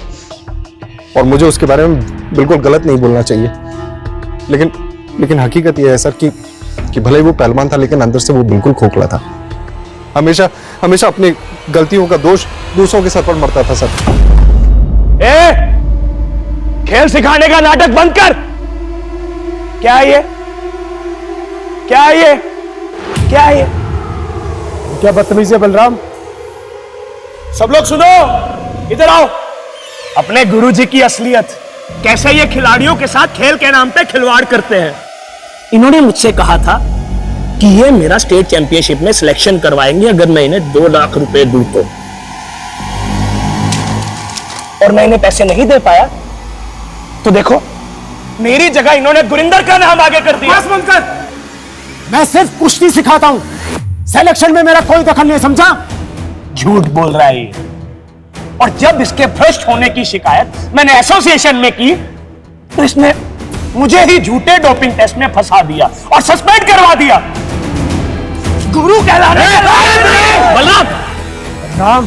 Speaker 12: और मुझे उसके बारे में बिल्कुल गलत नहीं बोलना चाहिए, लेकिन हकीकत यह है सर कि भले ही वो पहलवान था लेकिन अंदर से वो बिल्कुल खोखला था। हमेशा अपनी गलतियों का दोष दूसरों के सर पर मरता था सर।
Speaker 9: खेल सिखाने का नाटक बंद कर। क्या है ये? क्या है ये? क्या है ये?
Speaker 11: क्या बदतमीजी है बलराम?
Speaker 9: सब लोग सुनो, इधर आओ। अपने गुरुजी की असलियत, कैसे ये खिलाड़ियों के साथ खेल के नाम पे खिलवाड़ करते हैं। इन्होंने मुझसे कहा था कि ये मेरा स्टेट चैंपियनशिप में सिलेक्शन करवाएंगे अगर मैं इन्हें 2 लाख रुपए दूं तो, और मैं इन्हें पैसे नहीं दे पाया तो देखो मेरी जगह इन्होंने गुरिंदर का नाम आगे कर दिया।
Speaker 11: बस बंद कर। मैं सिर्फ कुश्ती सिखाता हूं, सिलेक्शन में मेरा कोई दखल नहीं, समझा?
Speaker 9: झूठ बोल रहा है ये। और जब इसके भ्रष्ट होने की शिकायत मैंने एसोसिएशन में की तो इसने मुझे ही झूठे डोपिंग टेस्ट में फंसा दिया और सस्पेंड करवा दिया। गुरु कहलाने
Speaker 11: बलराम,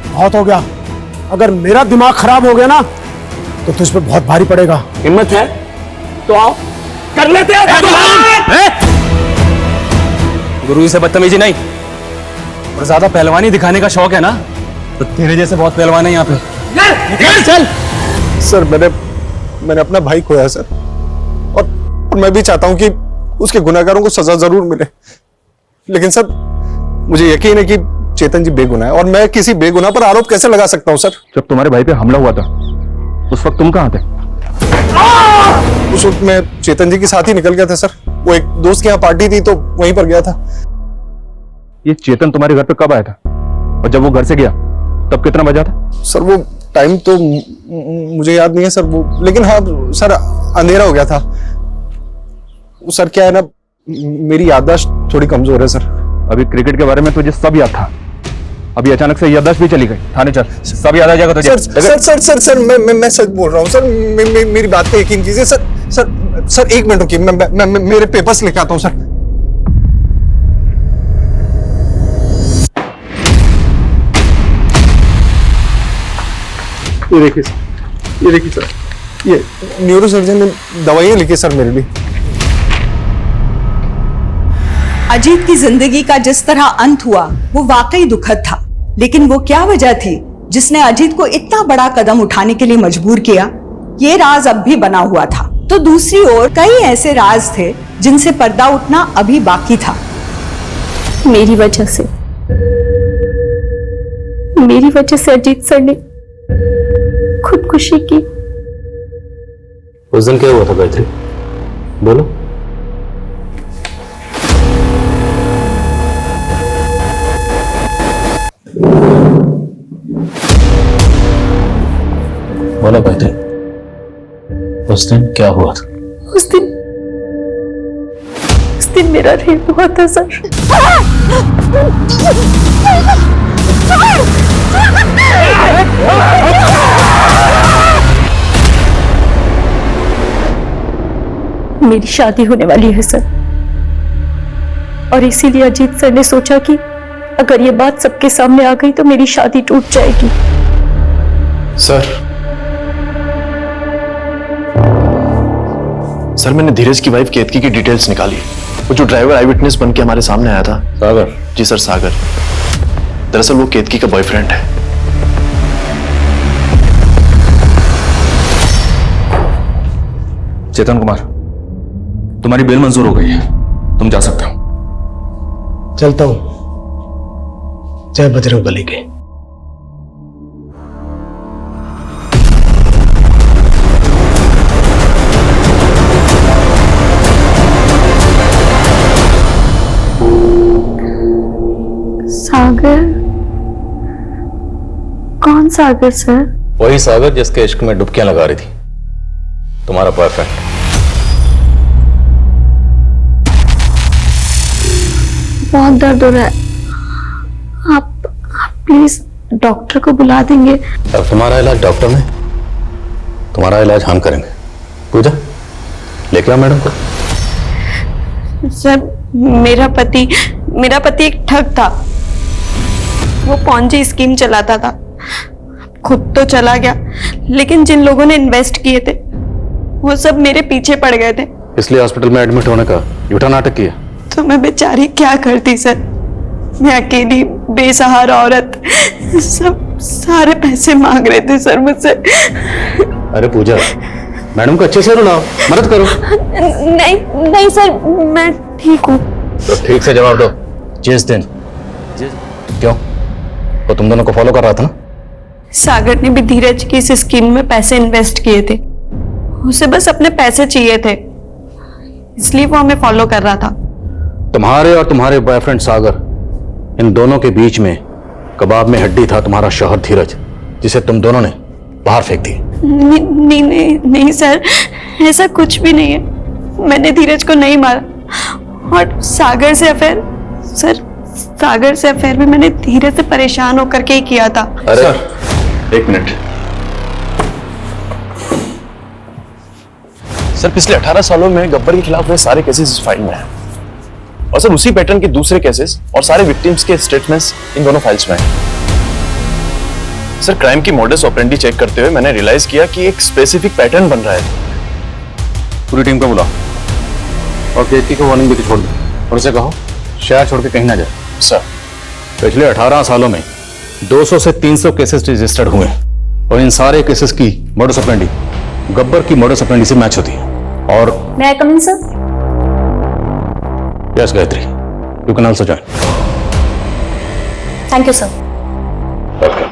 Speaker 11: बहुत हो गया। अगर मेरा दिमाग खराब हो गया ना तो तुझ पे बहुत भारी पड़ेगा।
Speaker 9: हिम्मत है तो आओ, कर लेते हैं।
Speaker 20: गुरु से बदतमीजी नहीं, और ज्यादा पहलवानी दिखाने का शौक है ना तो तेरे जैसे बहुत पहलवान है यहाँ पे।
Speaker 12: चल। सर मैंने अपना भाई खोया है सर, और मैं भी चाहता हूं कि उसके गुनहगारों को सजा जरूर मिले, लेकिन सर मुझे यकीन है कि चेतन जी बेगुनाह है और मैं किसी बेगुनाह पर आरोप कैसे लगा सकता हूं सर?
Speaker 14: जब तुम्हारे भाई पे हमला हुआ था उस वक्त तुम कहां थे?
Speaker 12: उस वक्त मैं चेतन जी के साथ ही निकल गया था सर। वो एक दोस्त के यहाँ पार्टी थी तो वहीं पर गया था।
Speaker 14: ये चेतन तुम्हारे घर पे कब आया था, और जब वो घर से गया तब कितना बजा था?
Speaker 12: सर वो टाइम तो मुझे याद नहीं है सर, वो, लेकिन हाँ सर अंधेरा हो गया था।
Speaker 10: सर क्या है ना, मेरी याददाश्त थोड़ी कमजोर है सर।
Speaker 14: अभी क्रिकेट के बारे में तुझे सब याद था, अभी अचानक से याददाश्त भी चली गई। थाने चल, सब याद आ जाएगा तुझे।
Speaker 10: सर मैं सच बोल रहा हूँ सर, मेरी बात पे यकीन कीजिए सर। एक मिनट रुकिए, मैं मेरे पेपर्स लेके आता हूँ सर। ये देखिए सर, ये न्यूरोसर्जन ने दवाइयां लिखी सर मेरे लिए।
Speaker 2: अजीत की जिंदगी का जिस तरह अंत हुआ वो वाकई दुखद था, लेकिन वो क्या वजह थी जिसने अजीत को इतना बड़ा कदम उठाने के लिए मजबूर किया, ये राज अब भी बना हुआ था। तो दूसरी ओर कई ऐसे राज थे जिनसे पर्दा उठना अभी बाकी था।
Speaker 1: मेरी वजह से अजीत सर ने खुदकुशी की।
Speaker 6: उस दिन क्या हुआ था गायत्री, बोलो। बोलो गायत्री, उस दिन क्या हुआ था?
Speaker 1: उस दिन मेरा रेप हुआ था सर। मेरी शादी होने वाली है सर, और इसीलिए अजीत सर ने सोचा कि अगर ये बात सबके सामने आ गई तो मेरी शादी टूट जाएगी।
Speaker 10: सर मैंने धीरज की वाइफ केतकी की डिटेल्स निकाली। वो जो ड्राइवर आई विटनेस बन के हमारे सामने आया था,
Speaker 6: सागर।
Speaker 10: जी सर, सागर। दरअसल वो केतकी का बॉयफ्रेंड है।
Speaker 14: चेतन कुमार, तुम्हारी बेल मंजूर हो गई है, तुम जा सकते हो।
Speaker 11: चलता हूं। जय बजरंगबली के।
Speaker 1: सागर? कौन सागर सर?
Speaker 6: वही सागर जिसके इश्क में डुबकियां लगा रही थी, तुम्हारा बॉयफ्रेंड।
Speaker 1: बहुत दर्द हो रहा है, आप प्लीज डॉक्टर को बुला देंगे?
Speaker 6: अब तुम्हारा इलाज डॉक्टर ने, तुम्हारा इलाज हम करेंगे। पूजा, लेके आओ मैडम को।
Speaker 19: सर मेरा पति एक ठग था। वो पॉन्जी स्कीम चलाता था, खुद तो चला गया, लेकिन जिन लोगों ने इन्वेस्ट किए थे वो सब मेरे पीछे पड़ गए थे।
Speaker 6: इसलिए हॉस्पिटल में एडमिट होने का झूठा नाटक किया।
Speaker 19: तो मैं बेचारी क्या करती सर, मैं अकेली बेसहारा औरत, सब सारे पैसे मांग रहे थे सर मुझसे।
Speaker 6: अरे पूजा, मैडम को अच्छे से रुलाओ, मदद करो।
Speaker 19: नहीं सर, मैं ठीक हूँ।
Speaker 6: तो ठीक से जवाब दो। जिस दिन क्यों वो तुम दोनों को फॉलो कर रहा था ना?
Speaker 19: सागर ने भी धीरज की इस स्कीम में पैसे इन्वेस्ट किए थे, उसे बस अपने पैसे चाहिए थे, इसलिए वो हमें फॉलो कर रहा था।
Speaker 6: तुम्हारे और तुम्हारे बॉयफ्रेंड सागर, इन दोनों के बीच में कबाब में हड्डी था तुम्हारा शौहर धीरज, जिसे तुम दोनों ने बाहर फेंक दी।
Speaker 19: नहीं सर, ऐसा कुछ भी नहीं है। मैंने धीरज को नहीं मारा। और सागर से अफेयर भी मैंने धीरज से परेशान होकर के ही किया था।
Speaker 14: अरे सर, एक मिनट।
Speaker 10: सर पिछले 18 सालों में गब्बर के खिलाफ हुए सारे केसेस इस फाइल में हैं, और सर उसी पैटर्न के दूसरे केसेस और सारे विक्टिम्स के स्टेटमेंट्स इन दोनों फाइल्स में हैं। सर क्राइम की मॉडस ऑपरेंडी चेक करते हुए मैंने रियलाइज किया कि एक स्पेसिफिक पैटर्न बन रहा है।
Speaker 6: पूरी टीम को बुलाओ और केतकी को वार्निंग देकर छोड़ दो, और उसे कहो शहर छोड़ के कहीं ना जाए।
Speaker 10: सर
Speaker 6: पिछले 18 सालों में 200 से 300 केसेस रजिस्टर्ड हुए हैं, और इन सारे केसेस की मॉडस ऑपरेंडी गब्बर की मॉडस ऑपरेंडी से मैच होती है। और
Speaker 1: मैं come in sir?
Speaker 6: Yes Gayatri, you can also join.
Speaker 1: Thank you sir.
Speaker 6: Welcome.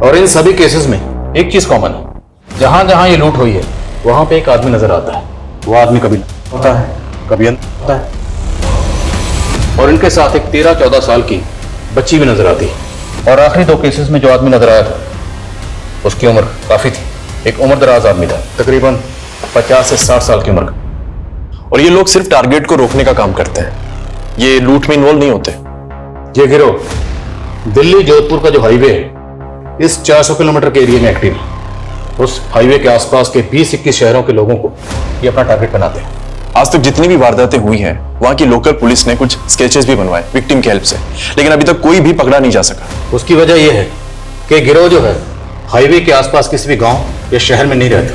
Speaker 6: और इन सभी केसेस में एक चीज कॉमन है, जहां जहां ये लूट हुई है वहां पे एक आदमी नजर आता है। वो आदमी कभी होता है, कभी अंदर होता है, और इनके साथ एक 13-14 साल की बच्ची भी नजर आती है। और आखिरी 2 केसेस में जो आदमी नजर आया था उसकी उम्र काफी थी, एक उम्र दराज आदमी था, तकरीबन 50 से 60 साल की उम्र का।
Speaker 14: और ये लोग सिर्फ टारगेट को रोकने का काम करते हैं, ये लूट में इन्वॉल्व नहीं होते।
Speaker 6: ये गिरोह दिल्ली जोधपुर का जो हाईवे है इस 400 किलोमीटर के एरिया में एक्टिव है। उस हाईवे के आसपास के 20-21 शहरों के लोगों को ये अपना टारगेट बनाते हैं।
Speaker 14: आज तक जितनी भी वारदातें हुई हैं वहां की लोकल पुलिस ने कुछ स्केचेस भी बनवाए विक्टिम की हेल्प से, लेकिन अभी तक कोई भी पकड़ा नहीं जा सका।
Speaker 6: उसकी वजह यह है कि गिरोह जो है हाईवे के आसपास किसी भी गांव या शहर में नहीं रहता,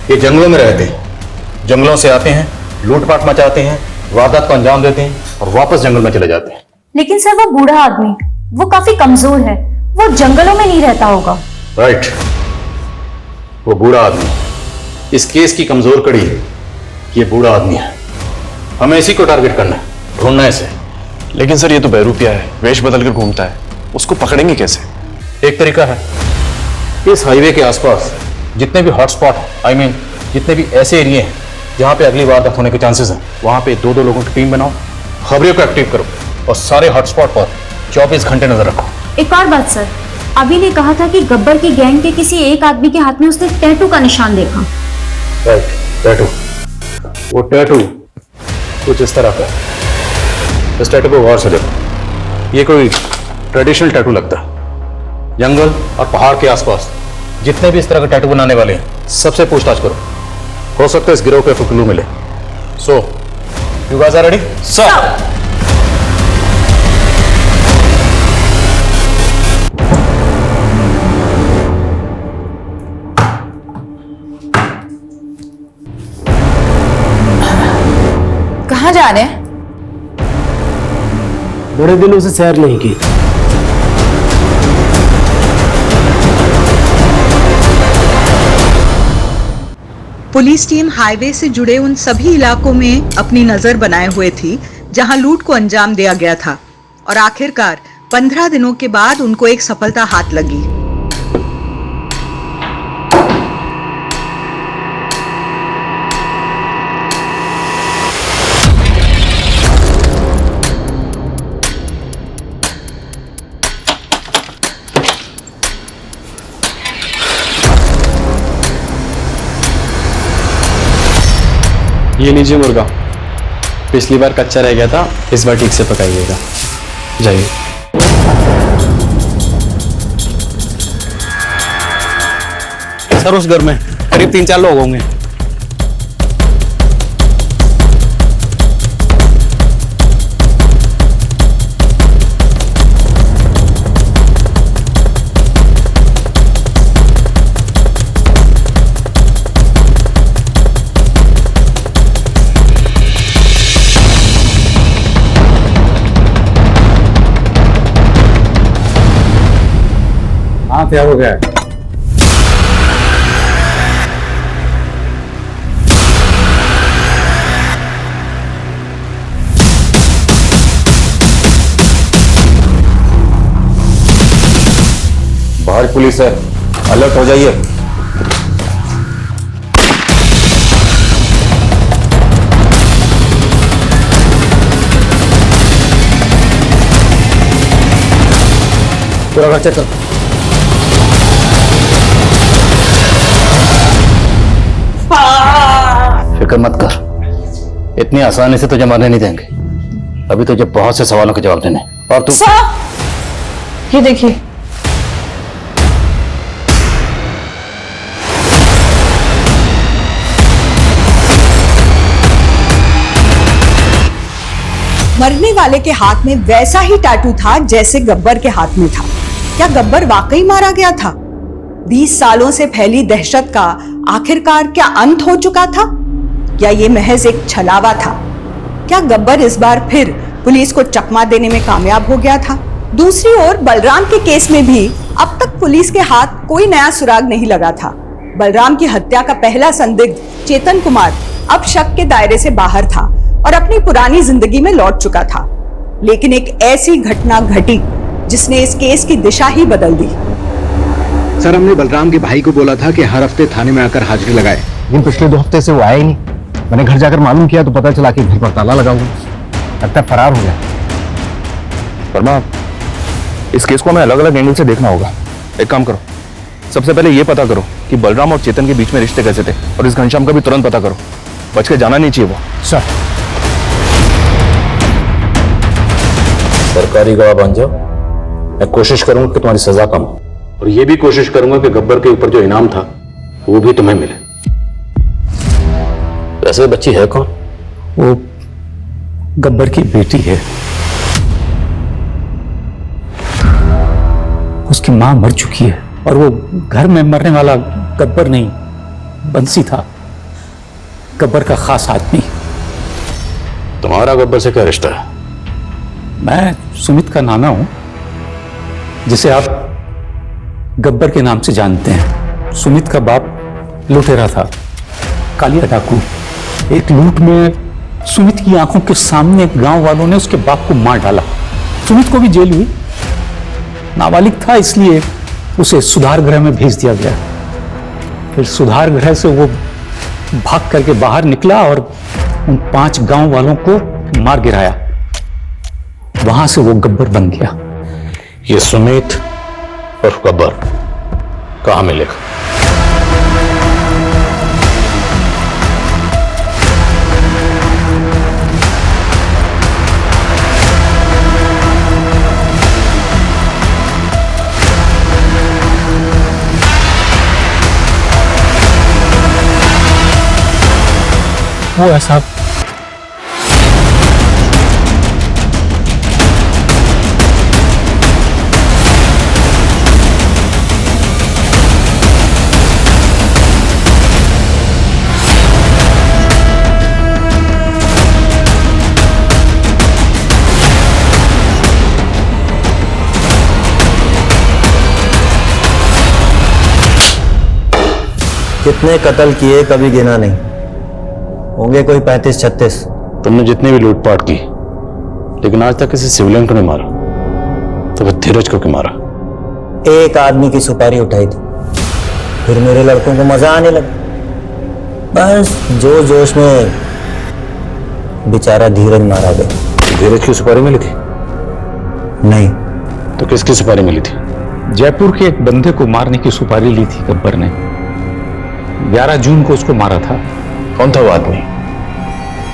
Speaker 6: ये जंगलों में रहते हैं। जंगलों से आते हैं, लूटपाट मचाते हैं, वारदात को अंजाम देते हैं और वापस जंगल में चले जाते हैं।
Speaker 21: लेकिन सर वो बूढ़ा आदमी, वो काफी कमजोर है, वो जंगलों में नहीं रहता होगा।
Speaker 6: राइट, वो बूढ़ा आदमी इस केस की कमजोर कड़ी है। ये बूढ़ा आदमी है, हमें इसी को टारगेट करना है, ढूंढना है इसे।
Speaker 14: लेकिन सर ये तो बहरूपिया है, वेश बदलकर घूमता है, उसको पकड़ेंगे कैसे?
Speaker 6: एक तरीका है, इस हाईवे के आसपास जितने भी हॉटस्पॉट जितने भी ऐसे एरिया हैं जहां पे अगली वारदात होने के चांसेस हैं, वहां पे 2-2 लोगों की टीम बनाओ, खबरियों को एक्टिव करो और सारे हॉटस्पॉट पर 24 घंटे नजर रखो।
Speaker 21: एक और बात सर, अभी ने कहा था कि गब्बर की गैंग के किसी एक आदमी के हाथ में उसने टैटू का निशान देखा।
Speaker 6: Right, tattoo. वो टैटू कुछ इस तरह का है। इस टैटू को गौर से देखो, ये कोई ट्रेडिशनल टैटू लगता है। जंगल और पहाड़ के आसपास जितने भी इस तरह के टैटू बनाने वाले हैं सबसे पूछताछ करो, हो सकता है इस गिरोह को क्लू मिले। So you guys are ready? Sir.
Speaker 7: कहाँ जा रहे हैं?
Speaker 11: बड़े दिनों से सैर नहीं की।
Speaker 2: पुलिस टीम हाईवे से जुड़े उन सभी इलाकों में अपनी नजर बनाए हुए थी जहां लूट को अंजाम दिया गया था और आखिरकार 15 दिनों के बाद उनको एक सफलता हाथ लगी।
Speaker 20: ये लीजिए मुर्गा, पिछली बार कच्चा रह गया था, इस बार ठीक से पकाइएगा। जाइए।
Speaker 6: सर उस घर में करीब 3-4 लोग होंगे। हाँ, क्या हो गया है?
Speaker 14: बाहर पुलिस है, अलर्ट हो जाइए।
Speaker 6: पूरा घर चेक कर। फिक्र मत कर, इतनी आसानी से तुझे मारने नहीं देंगे। अभी तुझे बहुत से सवालों के जवाब देने। और तू
Speaker 21: ये देखिए,
Speaker 2: मरने वाले के हाथ में वैसा ही टैटू था जैसे गब्बर के हाथ में था। क्या गब्बर वाकई मारा गया था? 20 सालों से फैली दहशत का आखिरकार क्या अंत हो चुका था, या ये महज एक छलावा था? क्या गब्बर इस बार फिर पुलिस को चकमा देने में कामयाब हो गया था? दूसरी ओर बलराम के केस में भी अब तक पुलिस के हाथ कोई नया सुराग नहीं लगा था। बलराम की हत्या का पहला संदिग्ध चेतन कुमार अब शक के दायरे से बाहर था और अपनी पुरानी जिंदगी में लौट चुका था। लेकिन एक ऐसी घटना घटी जिसने इस केस की दिशा ही बदल दी।
Speaker 22: सर, हमने बलराम के भाई को बोला था कि हर हफ्ते थाने में आकर हाजिरी लगाए,
Speaker 5: लेकिन पिछले 2 हफ्ते से वो आया ही नहीं। मैंने घर जाकर मालूम किया तो पता चला कि घर पर ताला लगा हुआ, लगता है फरार हो गया।
Speaker 14: वर्मा, इस केस को हमें अलग अलग एंगल से देखना होगा। एक काम करो, सबसे पहले ये पता करो कि बलराम और चेतन के बीच में रिश्ते कैसे थे, और इस घनश्याम का भी तुरंत पता करो। बच के जाना नहीं चाहिए वो।
Speaker 9: सर
Speaker 6: सरकारी गवाह बन जाओ, मैं कोशिश करूंगा कि तुम्हारी सजा कम हो, और ये भी कोशिश करूंगा कि गब्बर के ऊपर जो इनाम था वो भी तुम्हें मिले। वैसे बच्ची है कौन?
Speaker 10: वो गब्बर की बेटी है। उसकी मां मर चुकी है और वो घर में मरने वाला गब्बर नहीं, बंसी था, गब्बर का खास आदमी।
Speaker 6: तुम्हारा गब्बर से क्या रिश्ता है?
Speaker 10: मैं सुमित का नाना हूं, जिसे आप गब्बर के नाम से जानते हैं। सुमित का बाप लुटेरा था, कालिया डाकू। एक लूट में सुमित की आंखों के सामने गांव वालों ने उसके बाप को मार डाला। सुमित को भी जेल हुई। नाबालिग था इसलिए उसे सुधार गृह में भेज दिया गया। फिर सुधार गृह से वो भाग करके बाहर निकला और उन 5 गांव वालों को मार गिराया। वहां से वो गब्बर बन गया।
Speaker 6: ये सुमित और गब्बर कहां मिलेगा?
Speaker 10: वो ऐसा
Speaker 15: कितने कत्ल किए कभी गिना नहीं, होंगे कोई 35-36।
Speaker 6: तुमने जितनी भी लूटपाट की, लेकिन आज तक किसी सिविलियन को नहीं मारा, तो फिर धीरज को क्यों मारा?
Speaker 15: एक आदमी की सुपारी उठाई थी, फिर मेरे लड़कों को मजा आने लगा। बस जो जोश में बेचारा धीरज मारा गया।
Speaker 6: धीरज की सुपारी मिली थी?
Speaker 15: नहीं।
Speaker 6: तो किसकी सुपारी मिली थी?
Speaker 10: जयपुर के एक बंदे को मारने की सुपारी ली थी गब्बर ने। 11 जून को उसको मारा था।
Speaker 14: कौन था वो आदमी?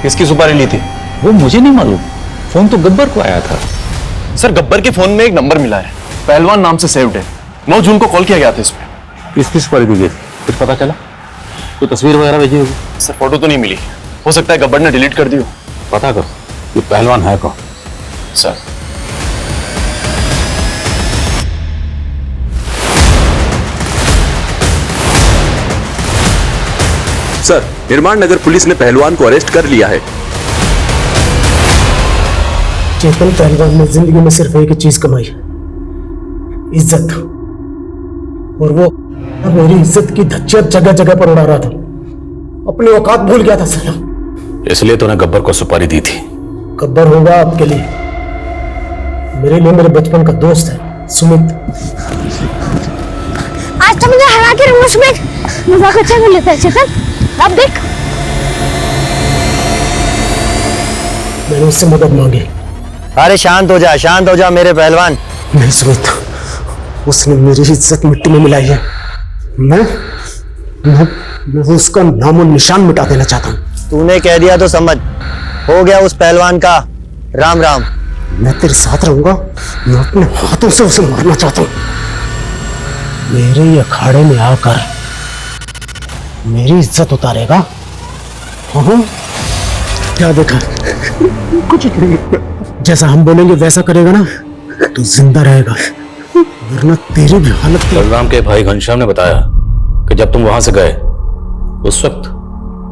Speaker 14: किसकी सुपारी ली थी?
Speaker 10: वो मुझे नहीं मालूम, फोन तो गब्बर को आया था।
Speaker 14: सर गब्बर के फोन में एक नंबर मिला है, पहलवान नाम से सेव्ड है। 9 जून को कॉल किया गया था इस पे।
Speaker 6: किसकी सुपारी दी गई? कुछ पता चला? कोई तस्वीर वगैरह भेजी होगी?
Speaker 14: सर फोटो तो नहीं मिली, हो सकता है गब्बर ने डिलीट कर दी हो।
Speaker 6: पता करो ये पहलवान है कौन?
Speaker 14: सर
Speaker 4: सर, निर्माण नगर पुलिस ने पहलवान को अरेस्ट कर लिया है।
Speaker 11: चेतन पहलवान ने जिंदगी में सिर्फ एक ही चीज कमाई, इज्जत। और वो मेरी इज्जत की धज्जियां जगह जगह पर उड़ा रहा था, अपनी औकात भूल गया था साला।
Speaker 6: इसलिए तूने गब्बर को सुपारी दी थी?
Speaker 11: गब्बर होगा आपके लिए, मेरे लिए मेरे बचपन का दोस्त है सुमित।
Speaker 1: आज तो मुझे हरा के रंगो सुमित, मजाक अच्छा कर लेता है चेतन। अब देख,
Speaker 11: मैंने उससे मदद मांगी।
Speaker 15: अरे शांत हो जा मेरे पहलवान।
Speaker 11: नहीं सुमित, उसने मेरी इज्जत मिट्टी में मिलाई है। मैं उसका नामो निशान मिटा देना चाहता हूँ।
Speaker 15: तूने कह दिया तो समझ, हो गया उस पहलवान का राम राम।
Speaker 11: मैं तेरे साथ रहूंगा, मैं अपने हाथों से उसे मारना चाहता हूँ। मेरे अखाड़े में आकर मेरी इज्जत उतारेगा? हाँ, क्या देखा? कुछ नहीं। जैसा हम बोलेंगे वैसा करेगा ना तो जिंदा रहेगा, वरना तेरी भी हालत।
Speaker 6: बलराम के भाई घनश्याम ने बताया कि जब तुम वहां से गए उस वक्त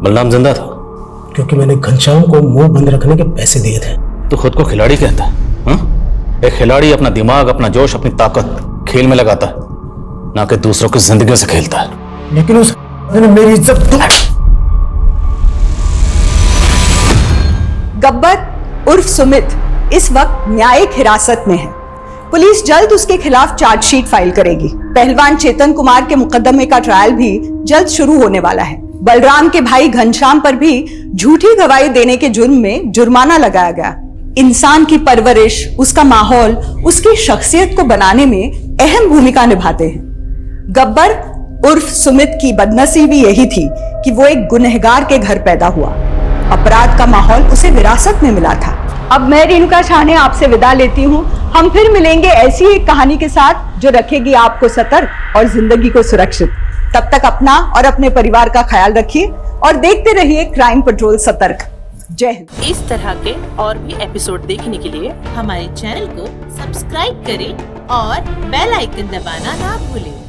Speaker 6: बलराम जिंदा था।
Speaker 11: क्योंकि मैंने घनश्याम को मुंह बंद रखने के पैसे दिए थे।
Speaker 6: तो खुद को खिलाड़ी कहता है हा? एक खिलाड़ी अपना दिमाग, अपना जोश, अपनी ताकत खेल में लगाता है, ना कि दूसरों की जिंदगी से खेलता है।
Speaker 11: लेकिन उस मेरी इज्जत
Speaker 2: गब्बर उर्फ सुमित इस वक्त न्यायिक हिरासत में है। पुलिस जल्द उसके खिलाफ चार्जशीट फाइल करेगी। पहलवान चेतन कुमार के मुकदमे का ट्रायल भी जल्द शुरू होने वाला है। बलराम के भाई घनश्याम पर भी झूठी गवाही देने के जुर्म में जुर्माना लगाया गया। इंसान की परवरिश, उसका माहौल, उसकी शख्सियत को बनाने में अहम भूमिका निभाते हैं। गब्बर उर्फ सुमित की बदनसीबी यही थी कि वो एक गुनहगार के घर पैदा हुआ। अपराध का माहौल उसे विरासत में मिला था। अब मैं रेणुका शाहने आपसे विदा लेती हूँ। हम फिर मिलेंगे ऐसी एक कहानी के साथ जो रखेगी आपको सतर्क और जिंदगी को सुरक्षित। तब तक अपना और अपने परिवार का ख्याल रखिए और देखते रहिए क्राइम पेट्रोल सतर्क। जय हिंद।
Speaker 16: इस तरह के और भी एपिसोड देखने के लिए हमारे चैनल को सब्सक्राइब करें और बेल आइकन दबाना ना भूलें।